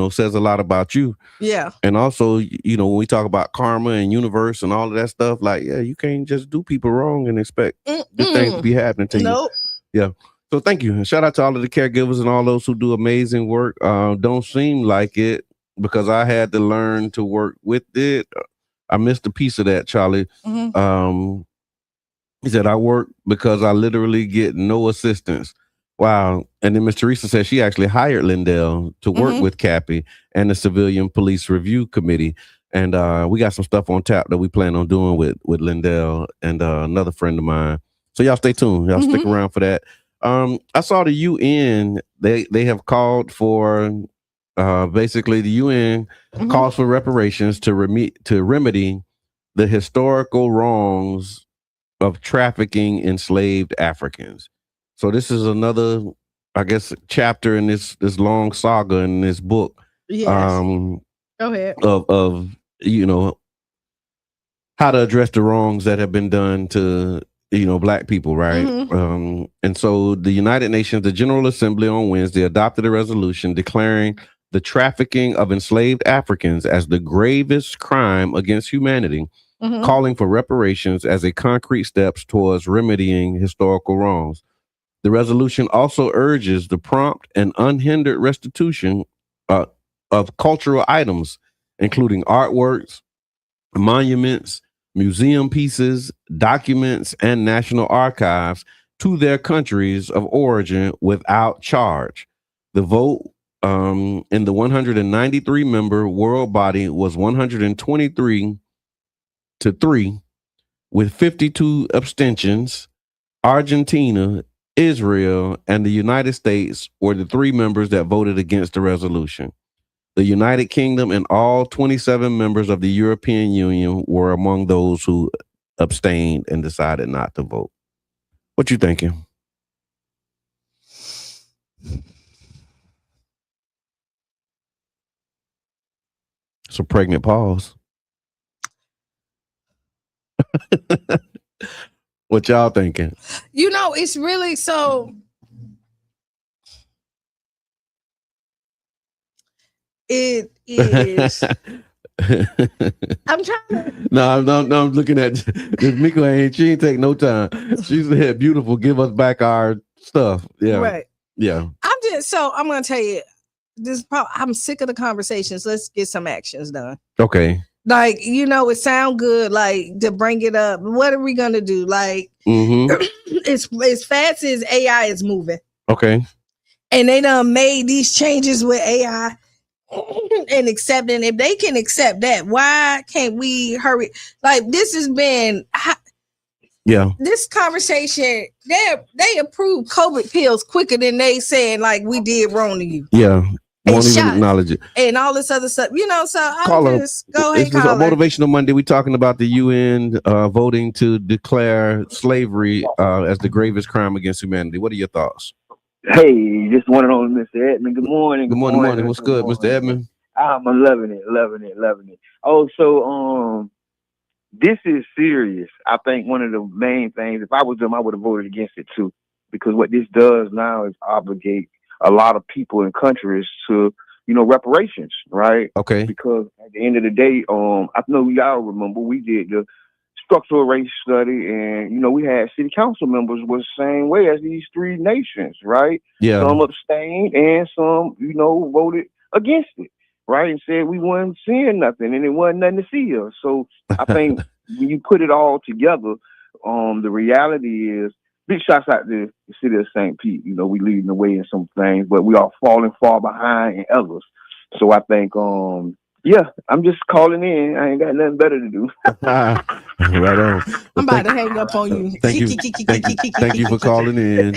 Speaker 1: says a lot about you.
Speaker 2: Yeah.
Speaker 1: And also, when we talk about karma and universe and all of that stuff, like, yeah, you can't just do people wrong and expect good things to be happening to you. Yeah. So thank you. And shout out to all of the caregivers and all those who do amazing work. Don't seem like it because I had to learn to work with it. I missed a piece of that, Charlie. He said, I work because I literally get no assistance. Wow. And then Miss Teresa said she actually hired Lindell to work with Cappy and the Civilian Police Review Committee. And we got some stuff on tap that we plan on doing with Lindell and another friend of mine. So y'all stay tuned. Y'all stick around for that. I saw the UN, they have called for basically the UN calls for reparations to remedy the historical wrongs of trafficking enslaved Africans. So this is another, I guess, chapter in this long saga in this book.
Speaker 2: Yes. Go ahead.
Speaker 1: Of how to address the wrongs that have been done to Black people, right? And so the United Nations, the General Assembly on Wednesday adopted a resolution declaring the trafficking of enslaved Africans as the gravest crime against humanity, calling for reparations as a concrete steps towards remedying historical wrongs. The resolution also urges the prompt and unhindered restitution of cultural items, including artworks, monuments, museum pieces, documents, and national archives to their countries of origin without charge. The vote in the 193-member world body was 123 to 3, with 52 abstentions. Argentina, Israel, and the United States were the 3 members that voted against the resolution. The United Kingdom and all 27 members of the European Union were among those who abstained and decided not to vote. What you thinking? It's a pregnant pause. What y'all thinking?
Speaker 2: It's really so. It is. I'm trying to.
Speaker 1: No, I'm looking at this. Miko she ain't take no time. She said, "Beautiful, give us back our stuff." Yeah,
Speaker 2: right.
Speaker 1: Yeah.
Speaker 2: I'm gonna tell you this. I'm sick of the conversations. Let's get some actions done.
Speaker 1: Okay.
Speaker 2: Like it sounds good. Like to bring it up. What are we gonna do? Like it's as fast as AI is moving.
Speaker 1: Okay.
Speaker 2: And they done made these changes with AI. And accepting, if they can accept that, why can't we hurry? Like this has been, this conversation. They approved COVID pills quicker than they saying like we did wrong to you.
Speaker 1: Yeah, won't even acknowledge it,
Speaker 2: and all this other stuff. So
Speaker 1: I'll just go ahead. It's a motivational Monday. We talking about the UN voting to declare slavery as the gravest crime against humanity. What are your thoughts?
Speaker 3: Hey, just one and only Mr. Edmund. Good morning.
Speaker 1: Good morning. What's good, Mr. Edmund?
Speaker 3: I'm loving it. Oh, so this is serious. I think one of the main things, if I was them, I would have voted against it too, because what this does now is obligate a lot of people and countries to, reparations, right?
Speaker 1: Okay.
Speaker 3: Because at the end of the day, I know y'all remember we did the structural race study, and we had city council members was the same way as these 3 nations, right?
Speaker 1: Yeah.
Speaker 3: Some abstained and some, voted against it, right? And said we weren't seeing nothing and it wasn't nothing to see us. So I think when you put it all together, the reality is big shots out to the city of St. Pete. We leading the way in some things, but we are falling far behind in others. So I think Yeah, I'm just calling in. I ain't got nothing better to do.
Speaker 1: Right on. Well,
Speaker 2: I'm about to hang up on you.
Speaker 1: Thank you for calling in.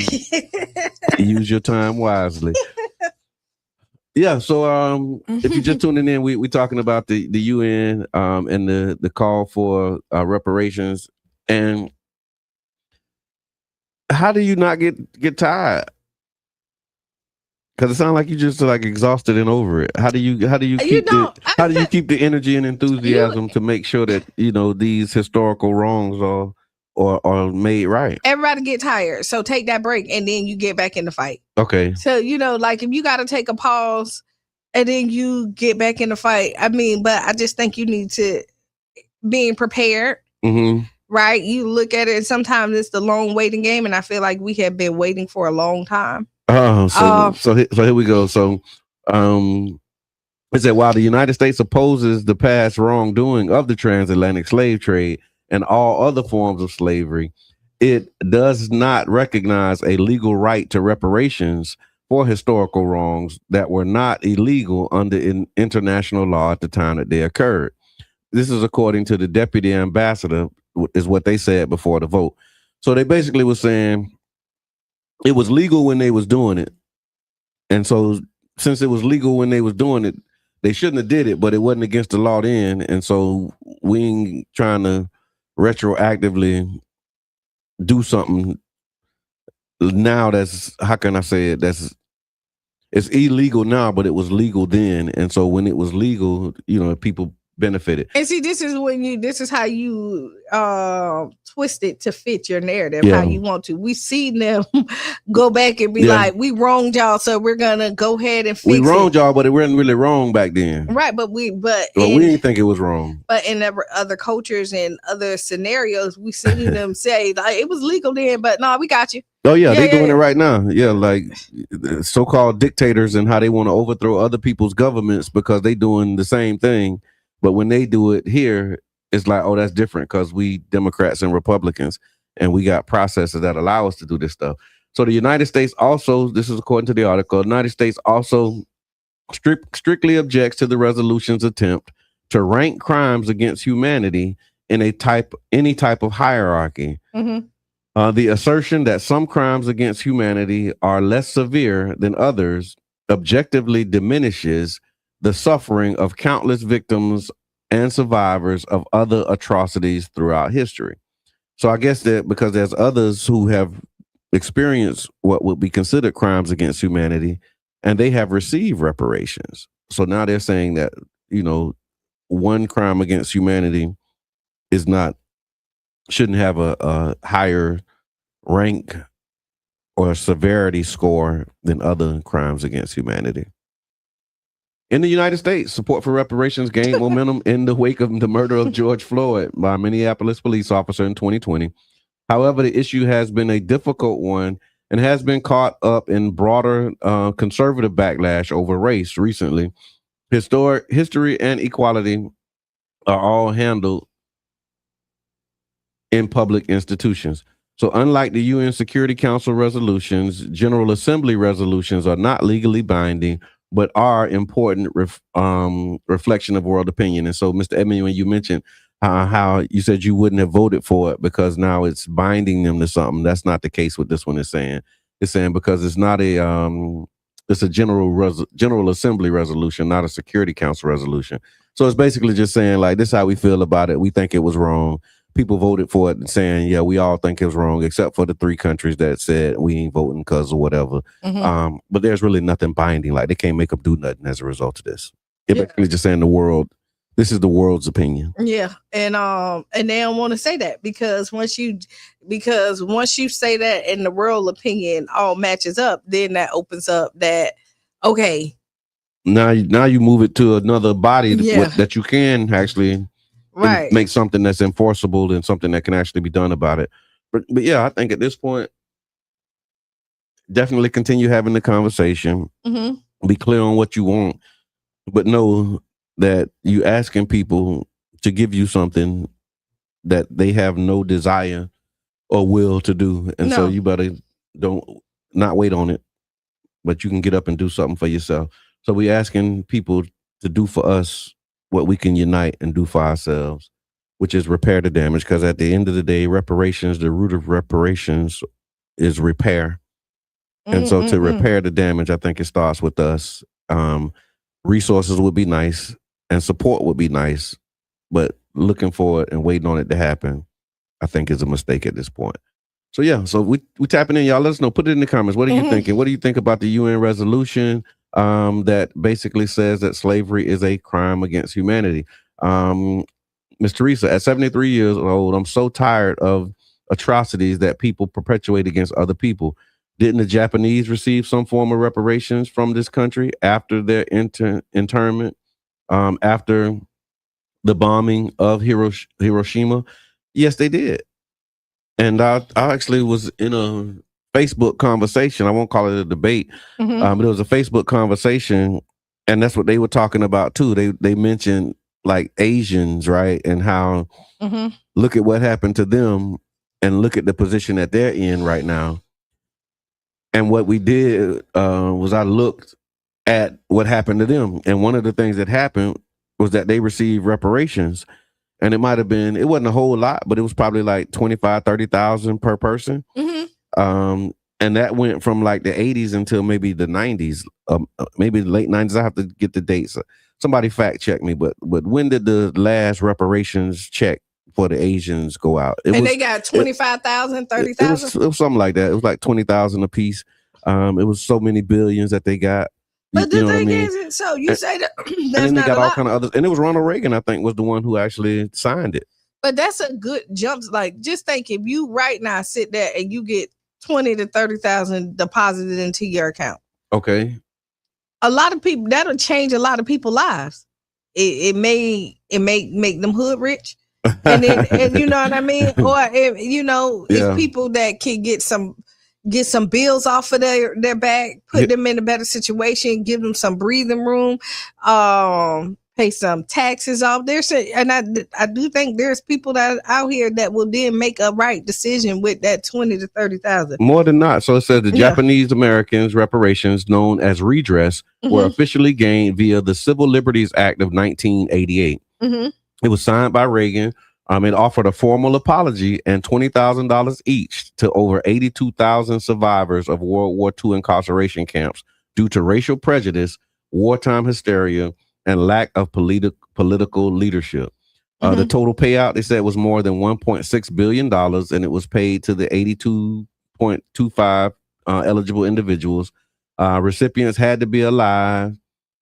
Speaker 1: Use your time wisely. Yeah, so if you're just tuning in, we talking about the UN and the call for reparations. And how do you not get tired? Because it sounds like you just like exhausted and over it. How do you keep the energy and enthusiasm to make sure that these historical wrongs are made right?
Speaker 2: Everybody get tired, so take that break and then you get back in the fight.
Speaker 1: Okay.
Speaker 2: So like if you got to take a pause and then you get back in the fight. I mean, but I just think you need to being prepared.
Speaker 1: Mm-hmm. Right?
Speaker 2: You look at it. Sometimes it's the long waiting game, and I feel like we have been waiting for a long time.
Speaker 1: So here we go. So, it said while the United States opposes the past wrongdoing of the transatlantic slave trade and all other forms of slavery, it does not recognize a legal right to reparations for historical wrongs that were not illegal under international law at the time that they occurred. This is according to the deputy ambassador, is what they said before the vote. So they basically were saying it was legal when they was doing it. And so since it was legal when they was doing it, they shouldn't have did it, but it wasn't against the law then. And so we ain't trying to retroactively do something now that's, how can I say it? It's illegal now, but it was legal then. And so when it was legal, people benefited.
Speaker 2: And see, this is how you twist it to fit your narrative, how you want to. We seen them go back and be like, we wronged y'all, so we're gonna go ahead and fix it.
Speaker 1: We wronged y'all, but it wasn't really wrong back then.
Speaker 2: Right, but we
Speaker 1: didn't think it was wrong.
Speaker 2: But in other cultures and other scenarios, we seen them say like it was legal then, but no, we got you.
Speaker 1: Oh yeah, they're doing it right now. Yeah, like so-called dictators and how they want to overthrow other people's governments because they doing the same thing. But when they do it here, it's like, oh, that's different because we Democrats and Republicans and we got processes that allow us to do this stuff. So the United States also, this is according to the article, the United States also strictly objects to the resolution's attempt to rank crimes against humanity in any type of hierarchy. Mm-hmm. The assertion that some crimes against humanity are less severe than others objectively diminishes the suffering of countless victims and survivors of other atrocities throughout history. So I guess that because there's others who have experienced what would be considered crimes against humanity and they have received reparations. So now they're saying that, one crime against humanity shouldn't have a higher rank or severity score than other crimes against humanity. In the United States, support for reparations gained momentum in the wake of the murder of George Floyd by a Minneapolis police officer in 2020. However, the issue has been a difficult one and has been caught up in broader conservative backlash over race recently. History and equality are all handled in public institutions. So unlike the UN Security Council resolutions, General Assembly resolutions are not legally binding, but are important reflection of world opinion. And so, Mr. Edmund, when you mentioned how you said you wouldn't have voted for it because now it's binding them to something, that's not the case with this one. It's saying because it's not it's a General Assembly resolution, not a Security Council resolution. So it's basically just saying like, this is how we feel about it. We think it was wrong. People voted for it and saying, yeah, we all think it was wrong, except for the 3 countries that said we ain't voting because of whatever. Mm-hmm. But there's really nothing binding. Like they can't make them do nothing as a result of this. It's basically just saying this is the world's opinion.
Speaker 2: Yeah. And they don't want to say that because once you say that and the world opinion all matches up, then that opens up that, okay.
Speaker 1: Now you move it to another body that you can actually make something that's enforceable and something that can actually be done about it. But yeah, I think at this point, definitely continue having the conversation. Mm-hmm. Be clear on what you want, but know that you asking people to give you something that they have no desire or will to do. And so you better not wait on it, but you can get up and do something for yourself. So we asking people to do for us what we can unite and do for ourselves, which is repair the damage. Because at the end of the day, reparations, the root of reparations is repair. And so to repair the damage, I think it starts with us. Resources would be nice and support would be nice, but looking for it and waiting on it to happen, I think is a mistake at this point. So yeah, so we tapping in, y'all. Let us know. Put it in the comments. What are you thinking? What do you think about the UN resolution that basically says that slavery is a crime against humanity? Miss Teresa, at 73 years old, I'm so tired of atrocities that people perpetuate against other people. Didn't the Japanese receive some form of reparations from this country after their internment, after the bombing of Hiroshima? Yes, they did. And I actually was in a Facebook conversation. I won't call it a debate, but it was a Facebook conversation, and that's what they were talking about too. They mentioned like Asians, right? And how look at what happened to them and look at the position that they're in right now. And what we did was I looked at what happened to them. And one of the things that happened was that they received reparations. And it might have been, it wasn't a whole lot, but it was probably like 25, 30,000 per person. And that went from like the 80s until maybe the 90s, maybe the late 90s. I have to get the dates. Somebody fact check me, but when did the last reparations check for the Asians go out?
Speaker 2: They got 25,000, 30,000?
Speaker 1: It was something like that. It was like 20,000 a piece. It was so many billions that they got.
Speaker 2: But the thing is, so you say that
Speaker 1: and then they got all kind of others. And it was Ronald Reagan, I think, was the one who actually signed it.
Speaker 2: But that's a good jump. Like, just think if you right now sit there and you get 20 to 30,000 deposited into your account.
Speaker 1: Okay.
Speaker 2: A lot of people, that'll change a lot of people's lives. It may make them hood rich. And then, and you know what I mean? Or it's people that can get some bills off of their back, put them in a better situation, give them some breathing room, pay some taxes off there. And I do think there's people that are out here that will then make a right decision with that 20 to 30,000.
Speaker 1: More than not. So it says the Japanese Americans reparations, known as redress, were officially gained via the Civil Liberties Act of 1988. It was signed by Reagan. It offered a formal apology and $20,000 each to over 82,000 survivors of World War II incarceration camps due to racial prejudice, wartime hysteria, and lack of political leadership. The total payout, they said, was more than $1.6 billion, and it was paid to the 82.25 eligible individuals. Recipients had to be alive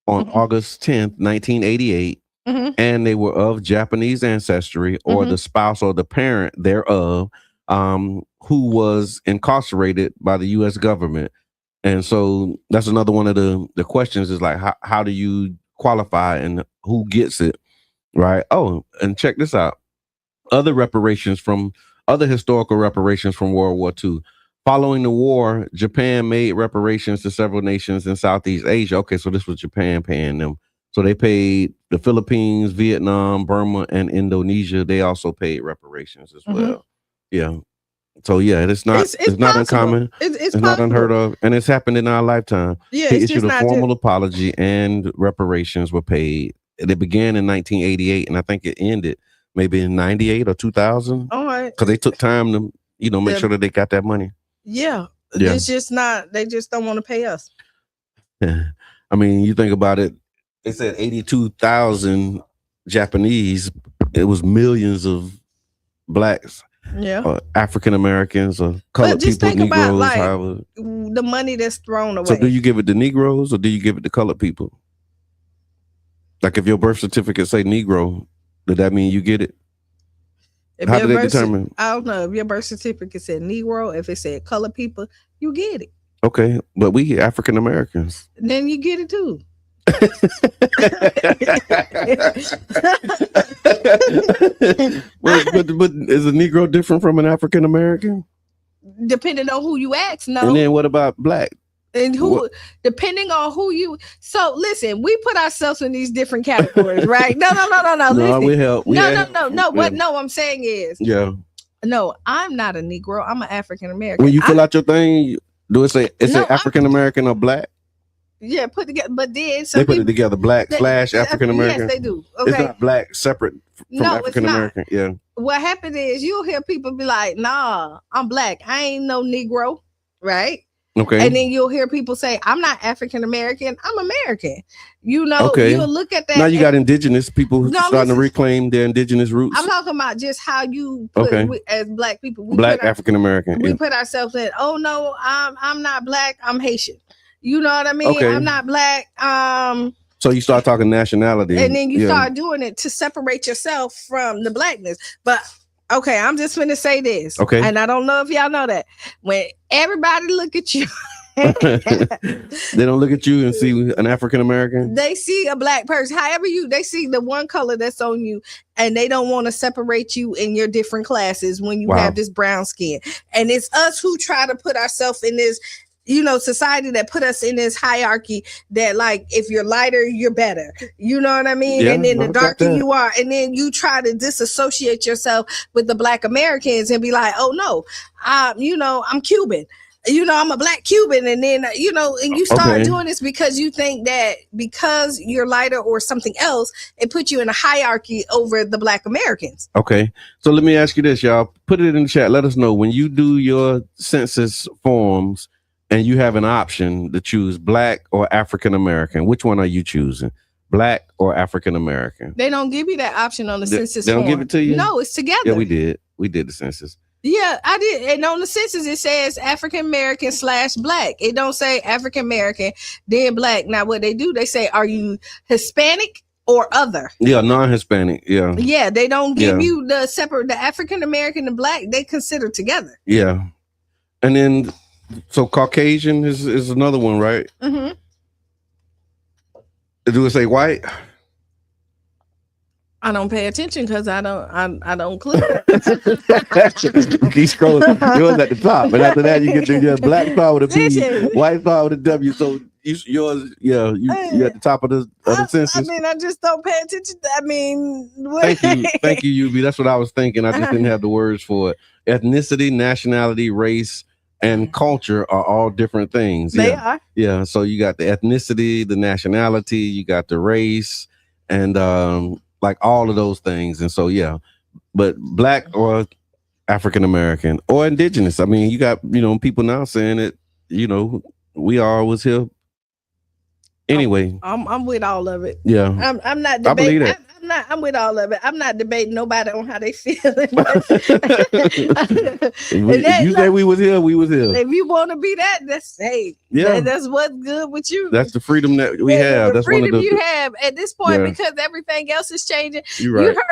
Speaker 1: on August 10th, 1988. And they were of Japanese ancestry or the spouse or the parent thereof, who was incarcerated by the U.S. government. And so that's another one of the questions is like, how do you qualify and who gets it, right? Oh, and check this out. Other historical reparations from World War II. Following the war, Japan made reparations to several nations in Southeast Asia. Okay, so this was Japan paying them. So they paid the Philippines, Vietnam, Burma, and Indonesia. They also paid reparations as well. Yeah. So yeah, it's not uncommon. It's not unheard of, and it's happened in our lifetime.
Speaker 2: Yeah,
Speaker 1: he issued a formal apology, and reparations were paid. It began in 1988, and I think it ended maybe in 98 or 2000.
Speaker 2: All right,
Speaker 1: because they took time to make sure that they got that money.
Speaker 2: Yeah, it's just not. They just don't want to pay us.
Speaker 1: Yeah. I mean, you think about it. They said 82,000 Japanese. It was millions of blacks, African Americans, or colored people,
Speaker 2: think
Speaker 1: Negroes.
Speaker 2: About, the money that's thrown away.
Speaker 1: So, do you give it to Negroes or do you give it to colored people? Like, if your birth certificate say Negro, does that mean you get it? How do they determine?
Speaker 2: I don't know. If your birth certificate said Negro, if it said colored people, you get it.
Speaker 1: Okay, but we African Americans.
Speaker 2: Then you get it too.
Speaker 1: but is a Negro different from an African American?
Speaker 2: Depending on who you ask, no.
Speaker 1: And then what about black?
Speaker 2: And depending on who you. So listen, we put ourselves in these different categories, right? No.
Speaker 1: No, we help.
Speaker 2: No. What I'm saying is, no, I'm not a Negro. I'm an African American.
Speaker 1: When you fill out your thing, do it say African American or black?
Speaker 2: Yeah, put together. But then
Speaker 1: they put it together. Black / African American.
Speaker 2: Yes, they do. Okay.
Speaker 1: It's not black separate from African American. Yeah.
Speaker 2: What happened is you'll hear people be like, "Nah, I'm black. I ain't no Negro," right?
Speaker 1: Okay.
Speaker 2: And then you'll hear people say, "I'm not African American. I'm American." You know, you'll look at that.
Speaker 1: Now you got indigenous people starting to reclaim their indigenous roots.
Speaker 2: I'm talking about just how you put as black people.
Speaker 1: Black African American.
Speaker 2: We put ourselves in. Oh no, I'm not black. I'm Haitian. You know what I mean?
Speaker 1: Okay.
Speaker 2: I'm not black.
Speaker 1: So you start talking nationality,
Speaker 2: and then you start doing it to separate yourself from the blackness. But okay, I'm just going to say this.
Speaker 1: Okay.
Speaker 2: And I don't know if y'all know that. When everybody look at you,
Speaker 1: they don't look at you and see an African American.
Speaker 2: They see a black person. However they see the one color that's on you, and they don't want to separate you in your different classes when you have this brown skin. And it's us who try to put ourselves in this, society that put us in this hierarchy that, like, if you're lighter, you're better. You know what I mean?
Speaker 1: Yeah,
Speaker 2: and then the darker you are, and then you try to disassociate yourself with the black Americans and be like, oh no, I'm Cuban. I'm a black Cuban. And then, and you start doing this because you think that because you're lighter or something else, it puts you in a hierarchy over the black Americans.
Speaker 1: Okay. So let me ask you this, y'all. Put it in the chat. Let us know when you do your census forms and you have an option to choose black or African American. Which one are you choosing? Black or African American?
Speaker 2: They don't give you that option on the census
Speaker 1: form. They don't give it to you?
Speaker 2: No, it's together.
Speaker 1: Yeah, we did. We did the census.
Speaker 2: Yeah, I did. And on the census, it says African American / black. It don't say African American, then black. Now, what they do, they say, are you Hispanic or other?
Speaker 1: Yeah, non-Hispanic. Yeah.
Speaker 2: Yeah, they don't give you the separate, the African American and black, they consider together.
Speaker 1: Yeah. And then, so Caucasian is another one, right?
Speaker 2: Mm-hmm.
Speaker 1: Do it say white?
Speaker 2: I don't pay attention because I don't click.
Speaker 1: Keep scrolling. Yours at the top, and after that you get your black star with a P, white star with a W. So yours, you at the top of the census.
Speaker 2: I mean, I just don't pay attention.
Speaker 1: Thank you, UB. That's what I was thinking. I just didn't have the words for it. Ethnicity, nationality, race, and culture are all different things.
Speaker 2: They are.
Speaker 1: Yeah. So you got the ethnicity, the nationality, you got the race, and like all of those things. And so, but black or African American or indigenous. I mean, you got, people now saying that, we always here. Anyway.
Speaker 2: I'm with all of it.
Speaker 1: Yeah.
Speaker 2: I'm not debating.
Speaker 1: I believe that.
Speaker 2: I'm with all of it. I'm not debating nobody on how they feel.
Speaker 1: You say we was here, we was here.
Speaker 2: If you want to be that, that's that's what's good with you.
Speaker 1: That's the freedom that we have. That's
Speaker 2: freedom one of the, you have at this point because everything else is changing.
Speaker 1: You're right.
Speaker 2: You heard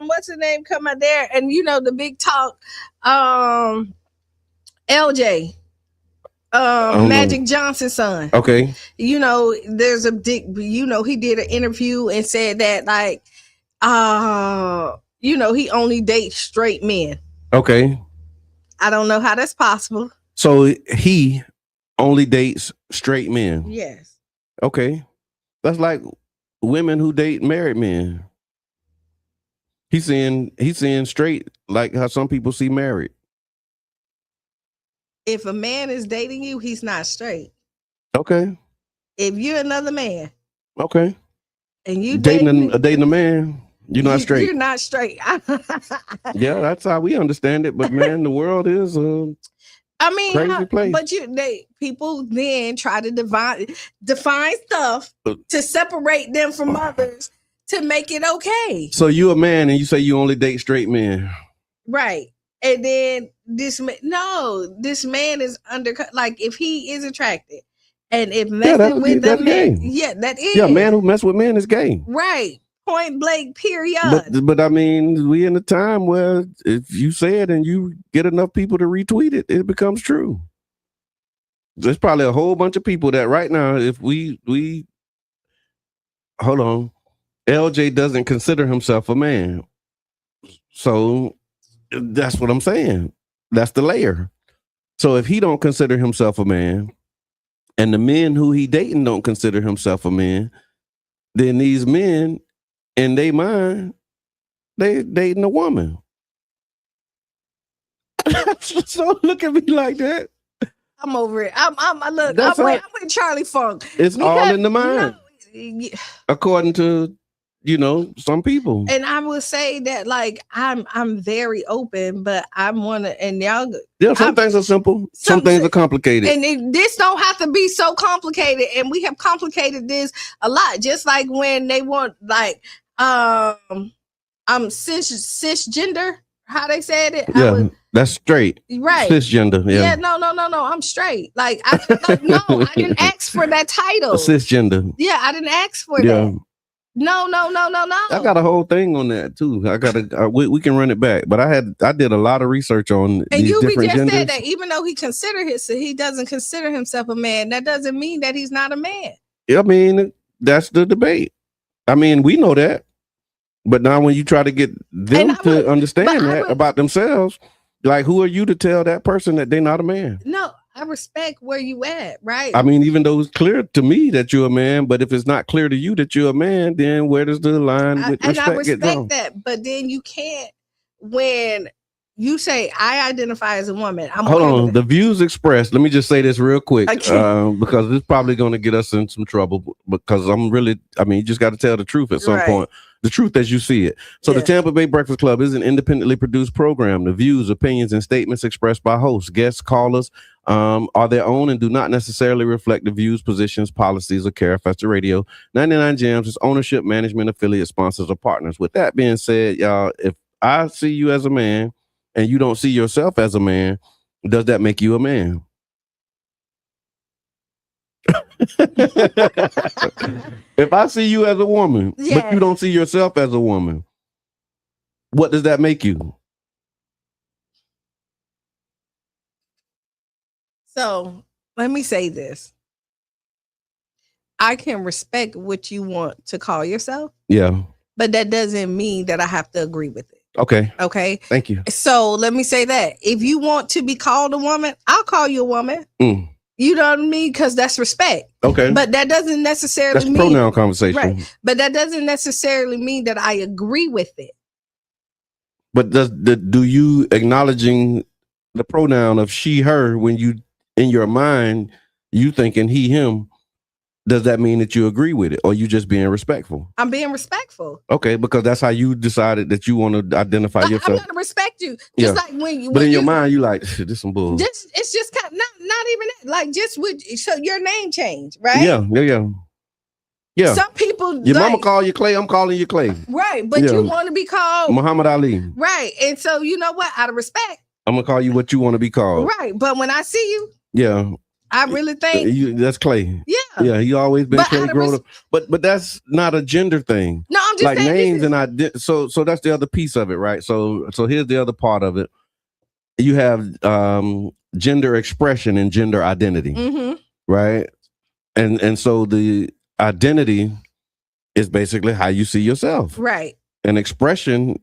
Speaker 2: what's the name come out there, and the big talk, LJ. Magic Johnson's son.
Speaker 1: Okay.
Speaker 2: There's a big, he did an interview and said that he only dates straight men.
Speaker 1: Okay.
Speaker 2: I don't know how that's possible.
Speaker 1: So he only dates straight men.
Speaker 2: Yes.
Speaker 1: Okay. That's like women who date married men. He's saying straight like how some people see married.
Speaker 2: If a man is dating you, he's not straight.
Speaker 1: Okay.
Speaker 2: If you're another man.
Speaker 1: Okay.
Speaker 2: And you
Speaker 1: dating a man, you're not straight.
Speaker 2: You're not straight.
Speaker 1: Yeah, that's how we understand it. But man, the world is crazy place.
Speaker 2: But people then try to define stuff to separate them from others to make it okay.
Speaker 1: So you a man and you say you only date straight men.
Speaker 2: Right. And then this man is undercut. Like if he is attracted, and if messing with a man, that is.
Speaker 1: Yeah, man who mess with men is gay.
Speaker 2: Right. Point blank. Period.
Speaker 1: But I mean, we in a time where if you say it and you get enough people to retweet it, it becomes true. There's probably a whole bunch of people that right now, if we hold on, LJ doesn't consider himself a man, so. That's what I'm saying. That's the layer. So if he don't consider himself a man and the men who he dating don't consider himself a man, then these men in their mind, they dating a woman. So look at me like that.
Speaker 2: I'm over it. I'm with Charlie Funk.
Speaker 1: It's all in the mind, according to some people.
Speaker 2: And I will say that, like, I'm very open, but I'm one of, and y'all.
Speaker 1: Yeah, some things are simple. Some things are complicated. And
Speaker 2: this don't have to be so complicated. And we have complicated this a lot. Just like when they want, like, cisgender. How they said it?
Speaker 1: Yeah, that's straight.
Speaker 2: Right.
Speaker 1: Cisgender. Yeah.
Speaker 2: Yeah. No. I'm straight. Like, I didn't ask for that title.
Speaker 1: Cisgender.
Speaker 2: Yeah, I didn't ask for that. No.
Speaker 1: I got a whole thing on that too. We can run it back, but I did a lot of research on
Speaker 2: and
Speaker 1: these different
Speaker 2: just
Speaker 1: genders.
Speaker 2: Said that even though he doesn't consider himself a man, that doesn't mean that he's not a man.
Speaker 1: I mean, that's the debate. I mean, we know that, but now when you try to get them to understand that about themselves, like, who are you to tell that person that they're not a man?
Speaker 2: No. I respect where you at, right?
Speaker 1: I mean, even though it's clear to me that you're a man, but if it's not clear to you that you're a man, then where does the line with respect get drawn? And I respect
Speaker 2: that, but then you can't, when you say I identify as a woman.
Speaker 1: Hold on, the views expressed. Let me just say this real quick, because it's probably going to get us in some trouble. Because you just got to tell the truth at some point. The truth as you see it. So the Tampa Bay Breakfast Club is an independently produced program. The views, opinions, and statements expressed by hosts, guests, callers are their own and do not necessarily reflect the views, positions, policies of Carafesta Radio, 99 Gems, its ownership, management, affiliate, sponsors, or partners. With that being said, y'all, if I see you as a man and you don't see yourself as a man, does that make you a man? If I see you as a woman, but you don't see yourself as a woman, what does that make you?
Speaker 2: So let me say this. I can respect what you want to call yourself.
Speaker 1: Yeah.
Speaker 2: But that doesn't mean that I have to agree with it.
Speaker 1: Okay. Thank you.
Speaker 2: So let me say that. If you want to be called a woman, I'll call you a woman. You know what I mean? Because that's respect.
Speaker 1: Okay.
Speaker 2: But that doesn't necessarily mean
Speaker 1: pronoun conversation.
Speaker 2: Right. But that doesn't necessarily mean that I agree with it.
Speaker 1: But do you acknowledging the pronoun of she, her, when you in your mind you thinking he, him, does that mean that you agree with it, or you just being respectful?
Speaker 2: I'm being respectful.
Speaker 1: Okay, because that's how you decided that you want to identify yourself.
Speaker 2: I'm gonna respect you, just like when you.
Speaker 1: But in your mind, you like this some bull.
Speaker 2: It's just kind of, not even that. Like, just with so your name change, right?
Speaker 1: Yeah.
Speaker 2: Some people,
Speaker 1: your mama call you Clay. I'm calling you Clay.
Speaker 2: Right, but you want to be called
Speaker 1: Muhammad Ali.
Speaker 2: Right, and so you know what? Out of respect,
Speaker 1: I'm gonna call you what you want to be called.
Speaker 2: Right, but when I see
Speaker 1: you,
Speaker 2: I really think
Speaker 1: that's Clay.
Speaker 2: Yeah,
Speaker 1: he always been Clay grown up. But that's not a gender thing.
Speaker 2: No, I'm just
Speaker 1: like names and so that's the other piece of it, right? So here's the other part of it. You have gender expression and gender identity, right? And so the identity is basically how you see yourself,
Speaker 2: right?
Speaker 1: And expression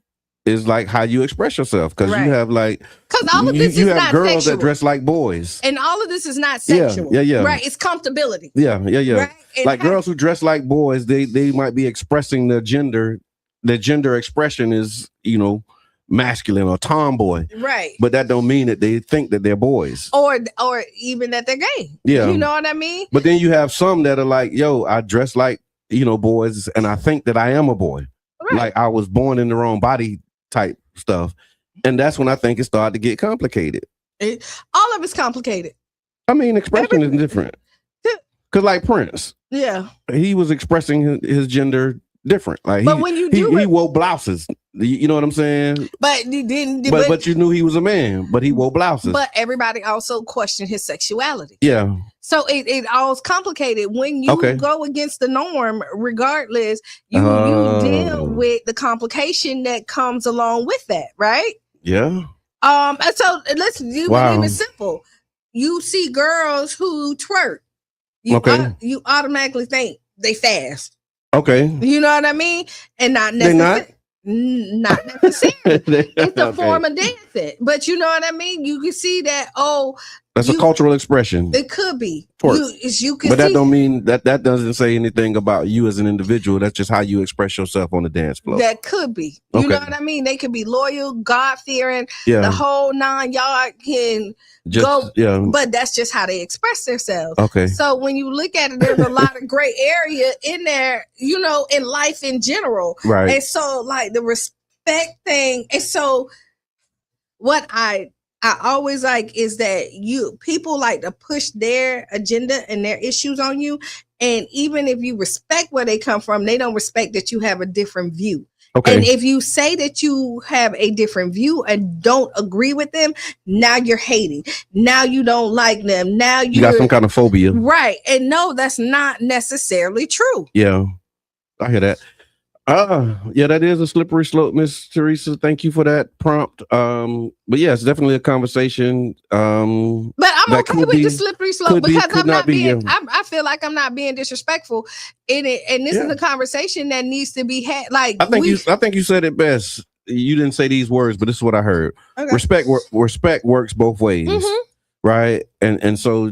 Speaker 1: is like how you express yourself, because you have
Speaker 2: because all of this
Speaker 1: you
Speaker 2: is
Speaker 1: have
Speaker 2: not
Speaker 1: girls
Speaker 2: sexual.
Speaker 1: that dress like boys,
Speaker 2: and all of this is not sexual.
Speaker 1: Yeah.
Speaker 2: Right, it's comfortability.
Speaker 1: Yeah.
Speaker 2: Right?
Speaker 1: Like girls who dress like boys, they might be expressing their gender. Their gender expression is masculine or tomboy,
Speaker 2: right?
Speaker 1: But that don't mean that they think that they're boys,
Speaker 2: or even that they're gay.
Speaker 1: Yeah,
Speaker 2: you know what I mean.
Speaker 1: But then you have some that are like, yo, I dress like boys, and I think that I am a boy. Right. Like I was born in the wrong body type stuff. And that's when I think it started to get complicated.
Speaker 2: All of it's complicated.
Speaker 1: I mean, expression is different. Because like Prince, he was expressing his gender different. Like
Speaker 2: but when you do
Speaker 1: he wore blouses. You know what I'm saying?
Speaker 2: But he didn't.
Speaker 1: But you knew he was a man. But he wore blouses.
Speaker 2: But everybody also questioned his sexuality.
Speaker 1: Yeah.
Speaker 2: So it all's complicated when you go against the norm. Regardless, you deal with the complication that comes along with that, right?
Speaker 1: Yeah.
Speaker 2: So let's do it even simple. You see girls who twerk. You automatically think they fast.
Speaker 1: Okay.
Speaker 2: You know what I mean? And not necessarily. Not necessarily. It's a form of dancing. But you know what I mean? You can see that,
Speaker 1: That's a cultural expression.
Speaker 2: It could be. You can
Speaker 1: but that
Speaker 2: see,
Speaker 1: don't mean that doesn't say anything about you as an individual. That's just how you express yourself on the dance floor.
Speaker 2: That could be. You know what I mean? They could be loyal, God-fearing, the whole 9 yard can go. Yeah. But that's just how they express themselves.
Speaker 1: Okay.
Speaker 2: So when you look at it, there's a lot of gray area in there, you know, in life in general.
Speaker 1: Right.
Speaker 2: And so like the respect thing. And so what I always like is that people like to push their agenda and their issues on you. And even if you respect where they come from, they don't respect that you have a different view. Okay. And if you say that you have a different view and don't agree with them, now you're hating. Now you don't like them. Now you
Speaker 1: got some kind of phobia.
Speaker 2: Right. And no, that's not necessarily true.
Speaker 1: Yeah, I hear that. Yeah, that is a slippery slope, Miss Teresa. Thank you for that prompt. But yeah, it's definitely a conversation.
Speaker 2: But I'm okay with the slippery slope because I'm not being. I feel like I'm not being disrespectful in it, and this is a conversation that needs to be had. Like
Speaker 1: I think you said it best. You didn't say these words, but this is what I heard. Okay. Respect works both ways, right? And so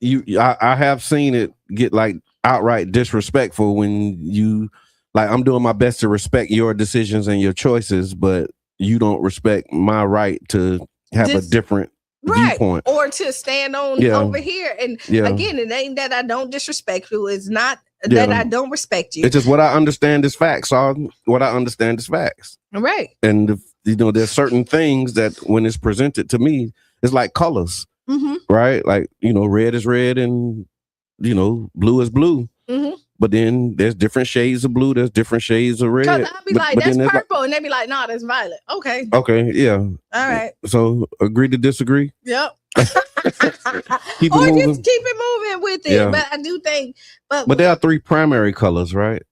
Speaker 1: I have seen it get like outright disrespectful when you. Like, I'm doing my best to respect your decisions and your choices, but you don't respect my right to have a different viewpoint.
Speaker 2: Or to stand on over here. And again, it ain't that I don't disrespect you. It's not that I don't respect you.
Speaker 1: It's just what I understand is facts. What I understand is facts.
Speaker 2: Right.
Speaker 1: And, there's certain things that when it's presented to me, it's like colors, right? Like, red is red and, blue is blue. But then there's different shades of blue. There's different shades of red.
Speaker 2: Because I'll be like, that's purple. And they be like, no, that's violet. Okay.
Speaker 1: Okay. Yeah.
Speaker 2: All right.
Speaker 1: So agree to disagree?
Speaker 2: Yep.
Speaker 1: Keep it moving.
Speaker 2: Just keep it moving with it. Yeah. But I do think.
Speaker 1: But there are 3 primary colors, right?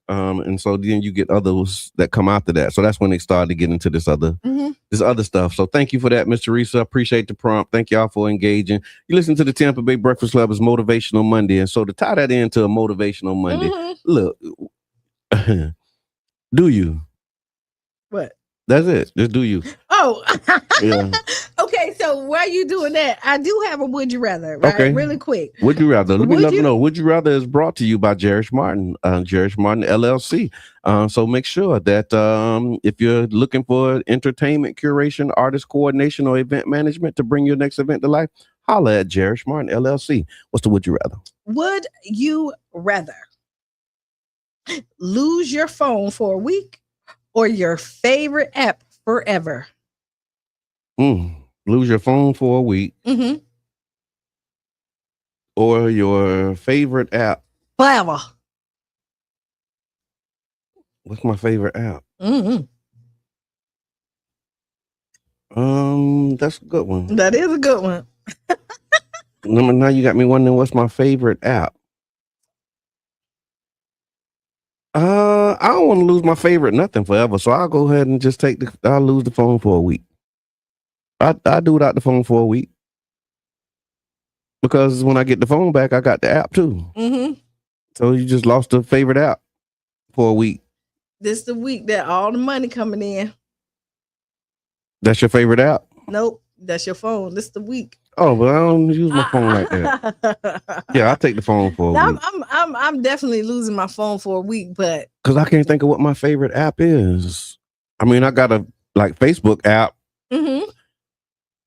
Speaker 1: And so then you get others that come after that. So that's when they started to get into this other stuff. So thank you for that, Miss Teresa. Appreciate the prompt. Thank y'all for engaging. You listen to the Tampa Bay Breakfast Club. It's Motivational Monday. And so to tie that into a Motivational Monday, look, do you?
Speaker 2: What?
Speaker 1: That's it. Just do you.
Speaker 2: Oh, yeah. Okay. So while you doing that, I do have a would you rather, right? Okay. Really quick.
Speaker 1: Would you rather? Let me let you know. Would you rather is brought to you by Jerish Martin, Jerish Martin LLC. So make sure that if you're looking for entertainment curation, artist coordination, or event management to bring your next event to life, holla at Jerish Martin LLC. What's the would you rather?
Speaker 2: Would you rather lose your phone for a week or your favorite app forever?
Speaker 1: Lose your phone for a week. Or your favorite app
Speaker 2: forever.
Speaker 1: What's my favorite app? That's a good one.
Speaker 2: That is a good one.
Speaker 1: Now you got me wondering what's my favorite app. I don't want to lose my favorite nothing forever, so I'll go ahead and just I'll lose the phone for a week. I do without the phone for a week. Because when I get the phone back, I got the app too. So you just lost the favorite app for a week.
Speaker 2: This is the week that all the money coming in.
Speaker 1: That's your favorite app?
Speaker 2: Nope. That's your phone. This is the week.
Speaker 1: Oh, but I don't use my phone like that. Yeah, I'll take the phone for a week.
Speaker 2: I'm definitely losing my phone for a week, but
Speaker 1: because I can't think of what my favorite app is. I mean, I got a Facebook app.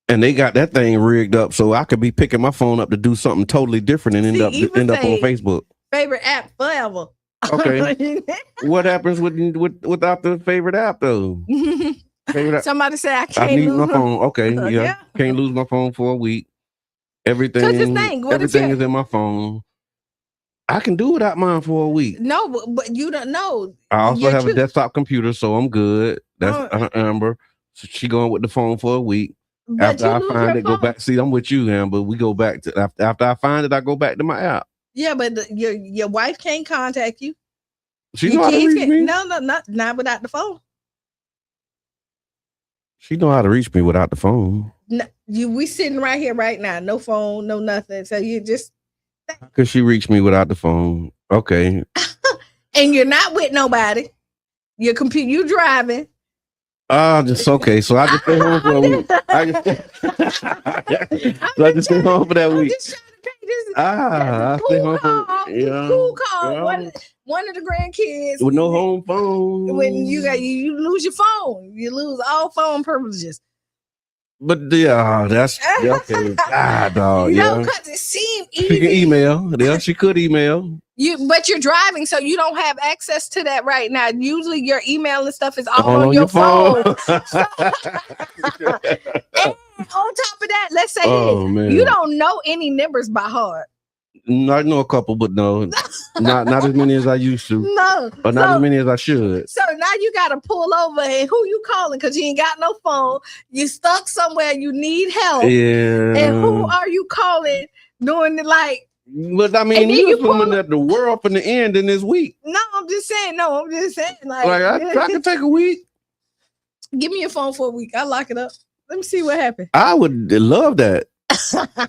Speaker 1: And they got that thing rigged up so I could be picking my phone up to do something totally different and end up on Facebook.
Speaker 2: Favorite app forever.
Speaker 1: Okay. What happens without the favorite app though?
Speaker 2: Somebody said I can't
Speaker 1: lose
Speaker 2: my
Speaker 1: phone. Okay, yeah. Can't lose my phone for a week. Everything is in my phone. I can do without mine for a week.
Speaker 2: No, but you don't know.
Speaker 1: I also have a desktop computer, so I'm good. That's Amber. So she going with the phone for a week.
Speaker 2: But
Speaker 1: after I find it, go back. See, I'm with you, Amber. We go back to after I find it, I go back to my app.
Speaker 2: Yeah, but your wife can't contact you.
Speaker 1: She know how to reach me.
Speaker 2: No, not without the phone.
Speaker 1: She know how to reach me without the phone.
Speaker 2: No, we sitting right here right now. No phone, no nothing. So you just.
Speaker 1: How could she reach me without the phone? Okay.
Speaker 2: And you're not with nobody. Your computer, you driving.
Speaker 1: Just okay. So I just stay home for a week. I just stay home for that week. I stay home for
Speaker 2: cool call. One of the grandkids
Speaker 1: with no home phone.
Speaker 2: When you lose your phone, you lose all phone privileges.
Speaker 1: But that's okay. God, dog.
Speaker 2: Because it seemed easy.
Speaker 1: She can email. Yeah, she could email.
Speaker 2: But you're driving, so you don't have access to that right now. Usually, your email and stuff is all on your phone. And on top of that, let's say you don't know any numbers by heart.
Speaker 1: I know a couple, but no, not as many as I used to.
Speaker 2: No,
Speaker 1: but not as many as I should.
Speaker 2: So now you got to pull over, and who you calling? Because you ain't got no phone. You stuck somewhere. You need help.
Speaker 1: Yeah.
Speaker 2: And who are you calling? Doing it like.
Speaker 1: But I mean, you assuming that the world from the end in this week.
Speaker 2: No, I'm just saying. Like
Speaker 1: I can take a week.
Speaker 2: Give me your phone for a week. I'll lock it up. Let me see what happens.
Speaker 1: I would love that.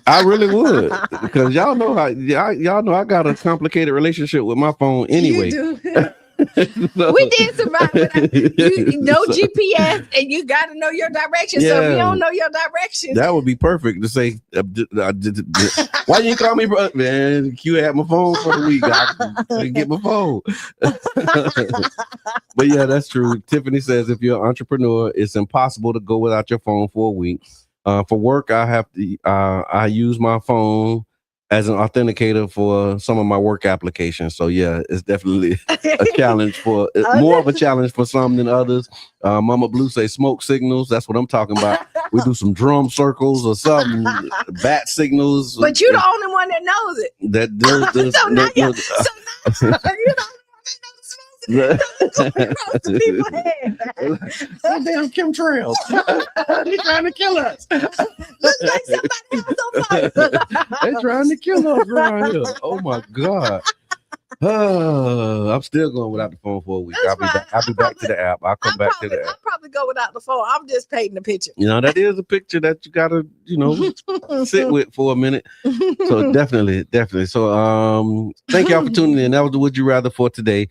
Speaker 1: I really would, because y'all know I got a complicated relationship with my phone anyway.
Speaker 2: You do. So, we did survive no GPS, and you got to know your direction. So if you don't know your direction,
Speaker 1: that would be perfect to say. Why you call me, bro? Man, Q had my phone for the week. I get my phone. But yeah, that's true. Tiffany says if you're an entrepreneur, it's impossible to go without your phone for a week. For work, I have to. I use my phone as an authenticator for some of my work applications. So yeah, it's definitely a challenge for more of a challenge for some than others. Mama Blue say smoke signals. That's what I'm talking about. We do some drum circles or something, bat signals.
Speaker 2: But you're the only one that knows it.
Speaker 1: Damn chemtrails. They're trying to kill us.
Speaker 2: Looks like somebody else on fire.
Speaker 1: They're trying to kill us around here. Oh my God. I'm still going without the phone for a week. I'll be back to the app. I'll come back to the app.
Speaker 2: I'll probably go without the phone. I'm just painting the picture.
Speaker 1: That is a picture that you gotta, sit with for a minute. So definitely. So thank y'all for tuning in. That was the Would You Rather for today.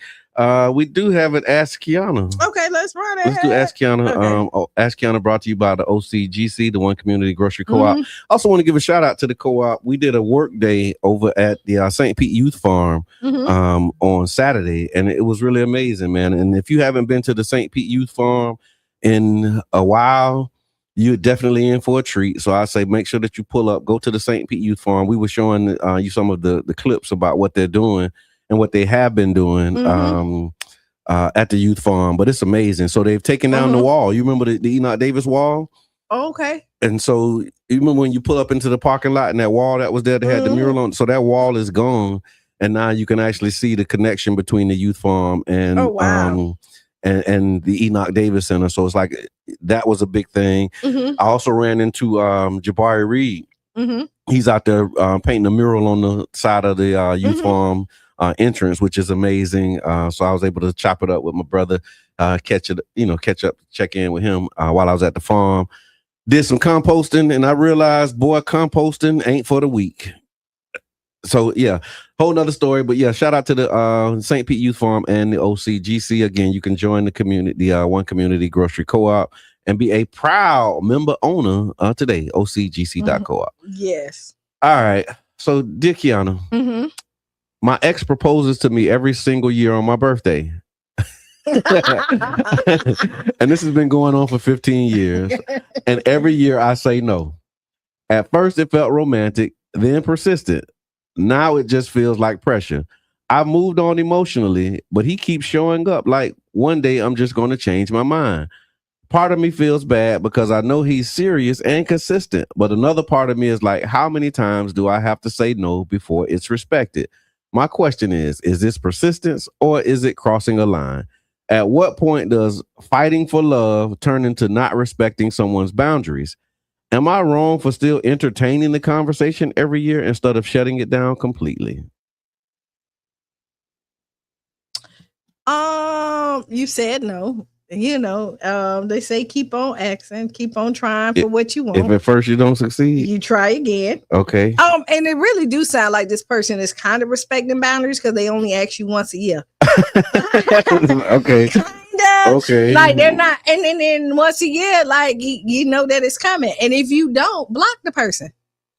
Speaker 1: We do have an Ask Qiana.
Speaker 2: Okay, let's run it.
Speaker 1: Let's do Ask Qiana.
Speaker 2: Okay.
Speaker 1: Ask Qiana brought to you by the OCGC, the One Community Grocery Co-op. Also want to give a shout out to the co-op. We did a work day over at the St. Pete Youth Farm on Saturday, and it was really amazing, man. And if you haven't been to the St. Pete Youth Farm in a while, you're definitely in for a treat. So I say make sure that you pull up, go to the St. Pete Youth Farm. We were showing you some of the clips about what they're doing and what they have been doing at the youth farm, but it's amazing. So they've taken down the wall. You remember the Enoch Davis wall?
Speaker 2: Oh, okay.
Speaker 1: And so you remember when you pull up into the parking lot and that wall that was there, they had the mural on. So that wall is gone, and now you can actually see the connection between the youth farm and and the Enoch Davis Center. So it's like that was a big thing. I also ran into Jabari Reed. He's out there painting a mural on the side of the youth farm entrance, which is amazing. So I was able to chop it up with my brother, catch up, check in with him while I was at the farm. Did some composting, and I realized, boy, composting ain't for the weak. So yeah, whole nother story. But yeah, shout out to the St. Pete Youth Farm and the OCGC. Again, you can join the community, One Community Grocery Co-op, and be a proud member owner today. OCGC.coop.
Speaker 2: Yes.
Speaker 1: All right. So, dear Qiana, my ex proposes to me every single year on my birthday. And this has been going on for 15 years. And every year I say no. At first it felt romantic, then persistent. Now it just feels like pressure. I've moved on emotionally, but he keeps showing up like one day I'm just going to change my mind. Part of me feels bad because I know he's serious and consistent. But another part of me is like, how many times do I have to say no before it's respected? My question is this persistence or is it crossing a line? At what point does fighting for love turn into not respecting someone's boundaries? Am I wrong for still entertaining the conversation every year instead of shutting it down completely?
Speaker 2: You said no. They say keep on asking, keep on trying for what you want.
Speaker 1: If at first you don't succeed,
Speaker 2: you try again.
Speaker 1: Okay.
Speaker 2: And it really do sound like this person is kind of respecting boundaries because they only ask you once a year.
Speaker 1: Okay.
Speaker 2: Kinda.
Speaker 1: Okay.
Speaker 2: Like they're not, and then once a year, like you know that it's coming. And if you don't, block the person.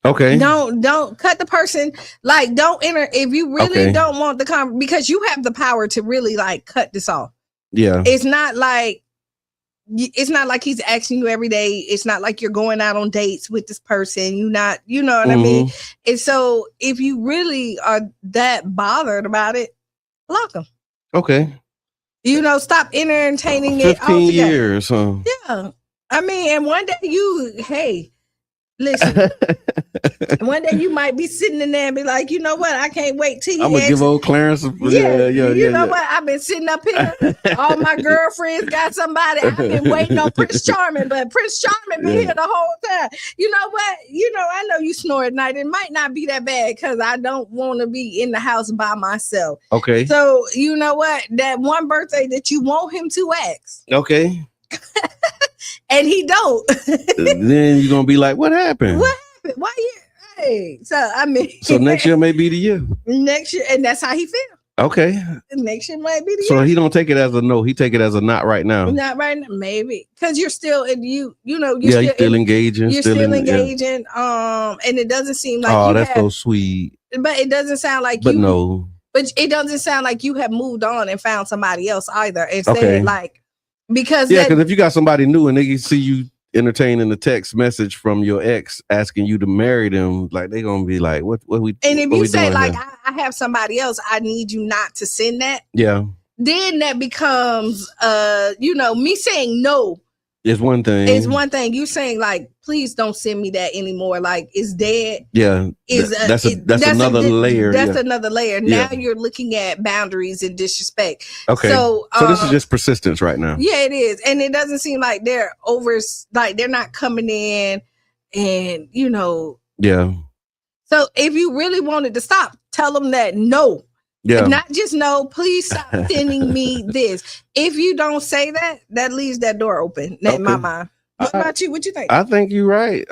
Speaker 1: Okay.
Speaker 2: Don't cut the person. Like don't enter if you really don't want the because you have the power to really like cut this off.
Speaker 1: Yeah.
Speaker 2: It's not like he's asking you every day. It's not like you're going out on dates with this person. You know what I mean? And so if you really are that bothered about it, block them.
Speaker 1: Okay.
Speaker 2: Stop entertaining
Speaker 1: 15
Speaker 2: it altogether.
Speaker 1: years, huh?
Speaker 2: Yeah. I mean, and one day listen, one day you might be sitting in there and be like, you know what? I can't wait till
Speaker 1: I'm going to give old Clarence a...
Speaker 2: You know what? I've been sitting up here. All my girlfriends got somebody. I've been waiting on Prince Charming, but Prince Charming been here the whole time. You know what? I know you snore at night. It might not be that bad because I don't want to be in the house by myself.
Speaker 1: Okay.
Speaker 2: So, you know what? That one birthday that you want him to ask.
Speaker 1: Okay.
Speaker 2: And he don't.
Speaker 1: Then you're gonna be like, what happened?
Speaker 2: What happened? Why you? Hey,
Speaker 1: so next year may be the year.
Speaker 2: Next year, and that's how he feel.
Speaker 1: Okay.
Speaker 2: Next year might be the year.
Speaker 1: So he don't take it as a no. He take it as a not right now.
Speaker 2: Not right now, maybe because you're still and you're
Speaker 1: still engaging.
Speaker 2: You're still engaging. Yeah. And it doesn't seem like
Speaker 1: that's so sweet.
Speaker 2: But it doesn't sound like
Speaker 1: But no.
Speaker 2: But it doesn't sound like you have moved on and found somebody else either. Instead, like. Because
Speaker 1: if you got somebody new and they can see you entertaining a text message from your ex asking you to marry them, like they're gonna be like, what we?
Speaker 2: And if you say like, I have somebody else, I need you not to send that.
Speaker 1: Yeah.
Speaker 2: Then that becomes, me saying no.
Speaker 1: It's one thing.
Speaker 2: It's one thing. You saying like, please don't send me that anymore. Like it's dead.
Speaker 1: Yeah. That's another layer.
Speaker 2: That's another layer. Now you're looking at boundaries and disrespect.
Speaker 1: Okay. So this is just persistence right now.
Speaker 2: Yeah, it is. And it doesn't seem like they're they're not coming in and,
Speaker 1: Yeah.
Speaker 2: So if you really wanted to stop, tell them that no.
Speaker 1: Yeah.
Speaker 2: Not just no, please stop sending me this. If you don't say that, that leaves that door open in my mind. What about you? What you think?
Speaker 1: I think you're right.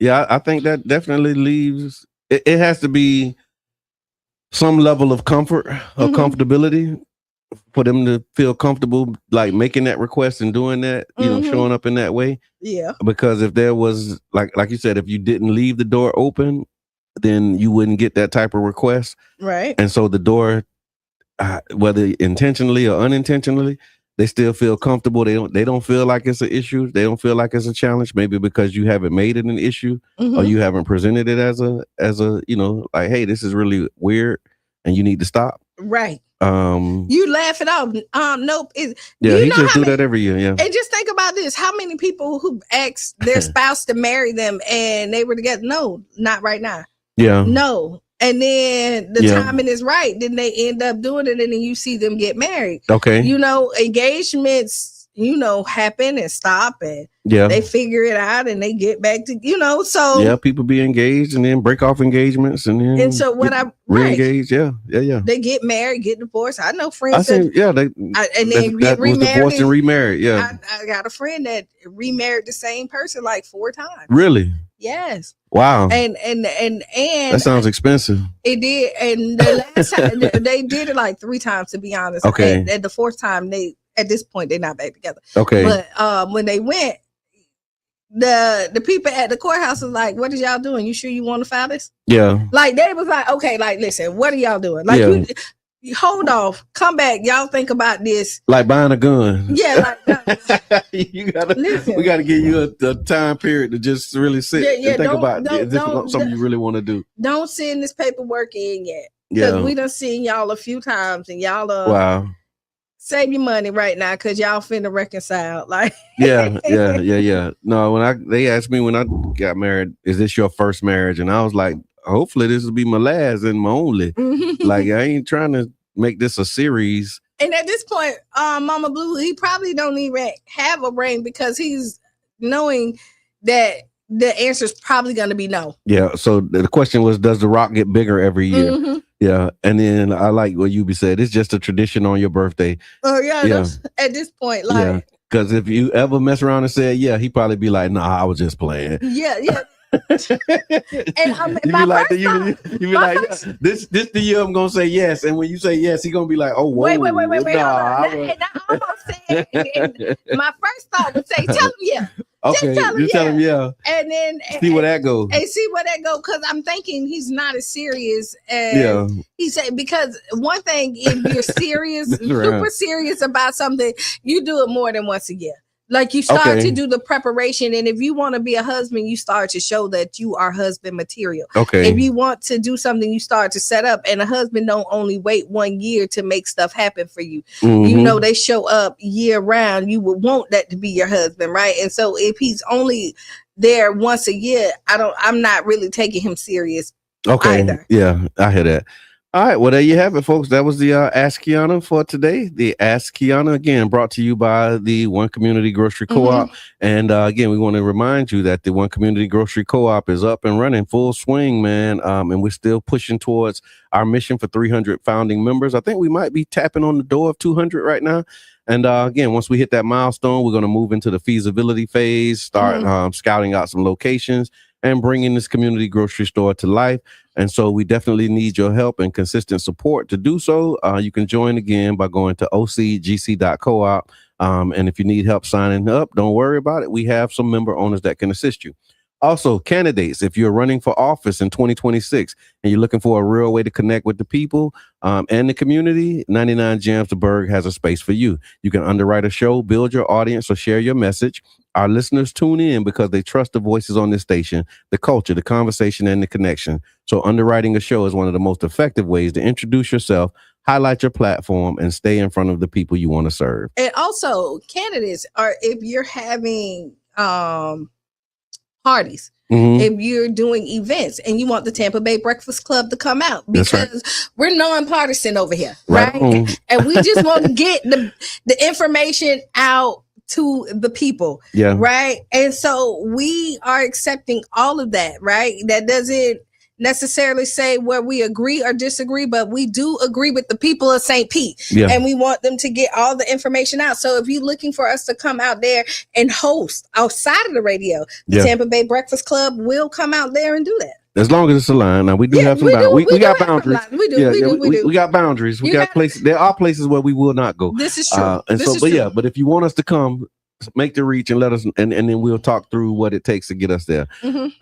Speaker 1: Yeah, I think that definitely leaves it has to be some level of comfort or comfortability for them to feel comfortable like making that request and doing that, showing up in that way.
Speaker 2: Yeah.
Speaker 1: Because if there was like you said, if you didn't leave the door open, then you wouldn't get that type of request.
Speaker 2: Right.
Speaker 1: And so the door, whether intentionally or unintentionally, they still feel comfortable. They don't feel like it's an issue. They don't feel like it's a challenge, maybe because you haven't made it an issue or you haven't presented it as a, like, hey, this is really weird and you need to stop.
Speaker 2: Right. You laugh it off. Nope.
Speaker 1: He just do that every year. Yeah.
Speaker 2: And just think about this. How many people who asked their spouse to marry them and they were together? No, not right now.
Speaker 1: Yeah.
Speaker 2: No. And then the timing is right. Then they end up doing it and then you see them get married.
Speaker 1: Okay.
Speaker 2: Engagements, happen and stop and
Speaker 1: Yeah.
Speaker 2: They figure it out and they get back to, so.
Speaker 1: Yeah, people be engaged and then break off engagements and then.
Speaker 2: And so what
Speaker 1: re-engage. Yeah.
Speaker 2: They get married, get divorced. I know friends
Speaker 1: and
Speaker 2: then get remarried.
Speaker 1: Divorced and remarried. Yeah.
Speaker 2: I got a friend that remarried the same person like 4 times.
Speaker 1: Really?
Speaker 2: Yes.
Speaker 1: Wow.
Speaker 2: And
Speaker 1: that sounds expensive.
Speaker 2: It did. And the last time they did it like 3 times, to be honest.
Speaker 1: Okay.
Speaker 2: And the 4th time at this point, they're not back together.
Speaker 1: Okay.
Speaker 2: But when they went, the people at the courthouse was like, what is y'all doing? You sure you want to file this?
Speaker 1: Yeah.
Speaker 2: Like they was like, okay, like listen, what are y'all doing? Like you hold off, come back, y'all think about this.
Speaker 1: Like buying a gun.
Speaker 2: Yeah, like
Speaker 1: we gotta give you a time period to just really sit and think about is this something you really want to do.
Speaker 2: Don't send this paperwork in yet. Because we done seen y'all a few times and y'all
Speaker 1: wow.
Speaker 2: Save your money right now because y'all finna reconcile. Like
Speaker 1: yeah. No, when they asked me when I got married, is this your first marriage? And I was like, hopefully this will be my last and my only. Like I ain't trying to make this a series.
Speaker 2: And at this point, Mama Blue, he probably don't even have a ring because he's knowing that the answer is probably going to be no. Yeah.
Speaker 1: So the question was, does the rock get bigger every year? Yeah. And then I like what you said. It's just a tradition on your birthday.
Speaker 2: Oh, yeah. At this point, like.
Speaker 1: Yeah. Because if you ever mess around and say, yeah, he'd probably be like, nah, I was just playing.
Speaker 2: Yeah. And
Speaker 1: you be like, this the year I'm gonna say yes, and when you say yes, he gonna be like, oh, whoa,
Speaker 2: wait,
Speaker 1: nah,
Speaker 2: hold on. And I almost said, and my first thought would say, tell him yeah.
Speaker 1: Okay, just tell him yeah.
Speaker 2: And then
Speaker 1: see where that goes.
Speaker 2: And see where that goes, because I'm thinking he's not as serious as he said. Because one thing, if you're serious, super serious about something, you do it more than once a year. Like you start to do the preparation, and if you want to be a husband, you start to show that you are husband material.
Speaker 1: Okay.
Speaker 2: If you want to do something, you start to set up. And a husband don't only wait 1 year to make stuff happen for you. Mm-hmm. You know, they show up year round. You would want that to be your husband, right? And so if he's only there once a year, I'm not really taking him serious.
Speaker 1: Okay.
Speaker 2: Either.
Speaker 1: Yeah, I hear that. All right, well, there you have it, folks. That was the Ask Qiana for today. The Ask Qiana, again, brought to you by the One Community Grocery Co-op. And again, we want to remind you that the One Community Grocery Co-op is up and running full swing, man. And we're still pushing towards our mission for 300 founding members. I think we might be tapping on the door of 200 right now. And again, once we hit that milestone, we're going to move into the feasibility phase, start scouting out some locations and bringing this community grocery store to life. And so we definitely need your help and consistent support to do so. You can join again by going to ocgc.coop. And if you need help signing up, don't worry about it. We have some member owners that can assist you. Also, candidates, if you're running for office in 2026 and you're looking for a real way to connect with the people and the community, 99 Jams the Berg has a space for you. You can underwrite a show, build your audience, or share your message. Our listeners tune in because they trust the voices on this station, the culture, the conversation, and the connection. So underwriting a show is one of the most effective ways to introduce yourself, highlight your platform, and stay in front of the people you want to serve.
Speaker 2: And also, candidates are, if you're having parties, if you're doing events and you want the Tampa Bay Breakfast Club to come out, because we're nonpartisan over here, right? And we just want to get the information out to the people, right? And so we are accepting all of that, right? That doesn't necessarily say where we agree or disagree, but we do agree with the people of St. Pete, and we want them to get all the information out. So if you're looking for us to come out there and host outside of the radio, the Tampa Bay Breakfast Club will come out there and do that.
Speaker 1: As long as it's aligned. Now we do have some boundaries. We got boundaries. We got boundaries. We got places. There are places where we will not go.
Speaker 2: This is true.
Speaker 1: But if you want us to come, make the reach and let us, and then we'll talk through what it takes to get us there.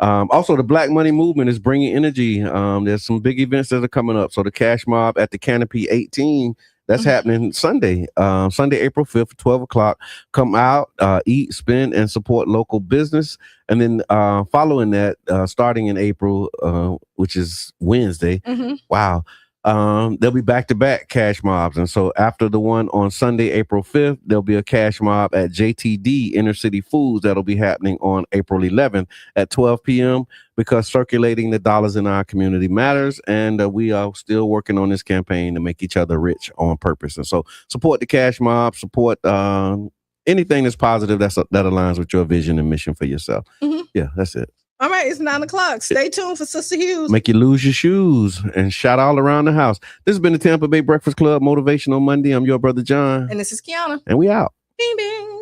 Speaker 1: Also, the Black Money Movement is bringing energy. There's some big events that are coming up. So the Cash Mob at the Canopy 18, that's happening Sunday, April 5th, 12 o'clock. Come out, eat, spend, and support local business. And then following that, starting in April, which is Wednesday, wow. There'll be back-to-back cash mobs. And so after the one on Sunday, April 5th, there'll be a cash mob at JTD Inner City Foods that'll be happening on April 11th at 12 p.m. because circulating the dollars in our community matters. And we are still working on this campaign to make each other rich on purpose. And so support the cash mob, support anything that's positive that aligns with your vision and mission for yourself. Yeah, that's it.
Speaker 2: All right, it's 9 o'clock. Stay tuned for Sister Hughes.
Speaker 1: Make you lose your shoes and shout all around the house. This has been the Tampa Bay Breakfast Club Motivational Monday. I'm your brother John.
Speaker 2: And this is Qiana.
Speaker 1: And we out.
Speaker 2: Bing, bing.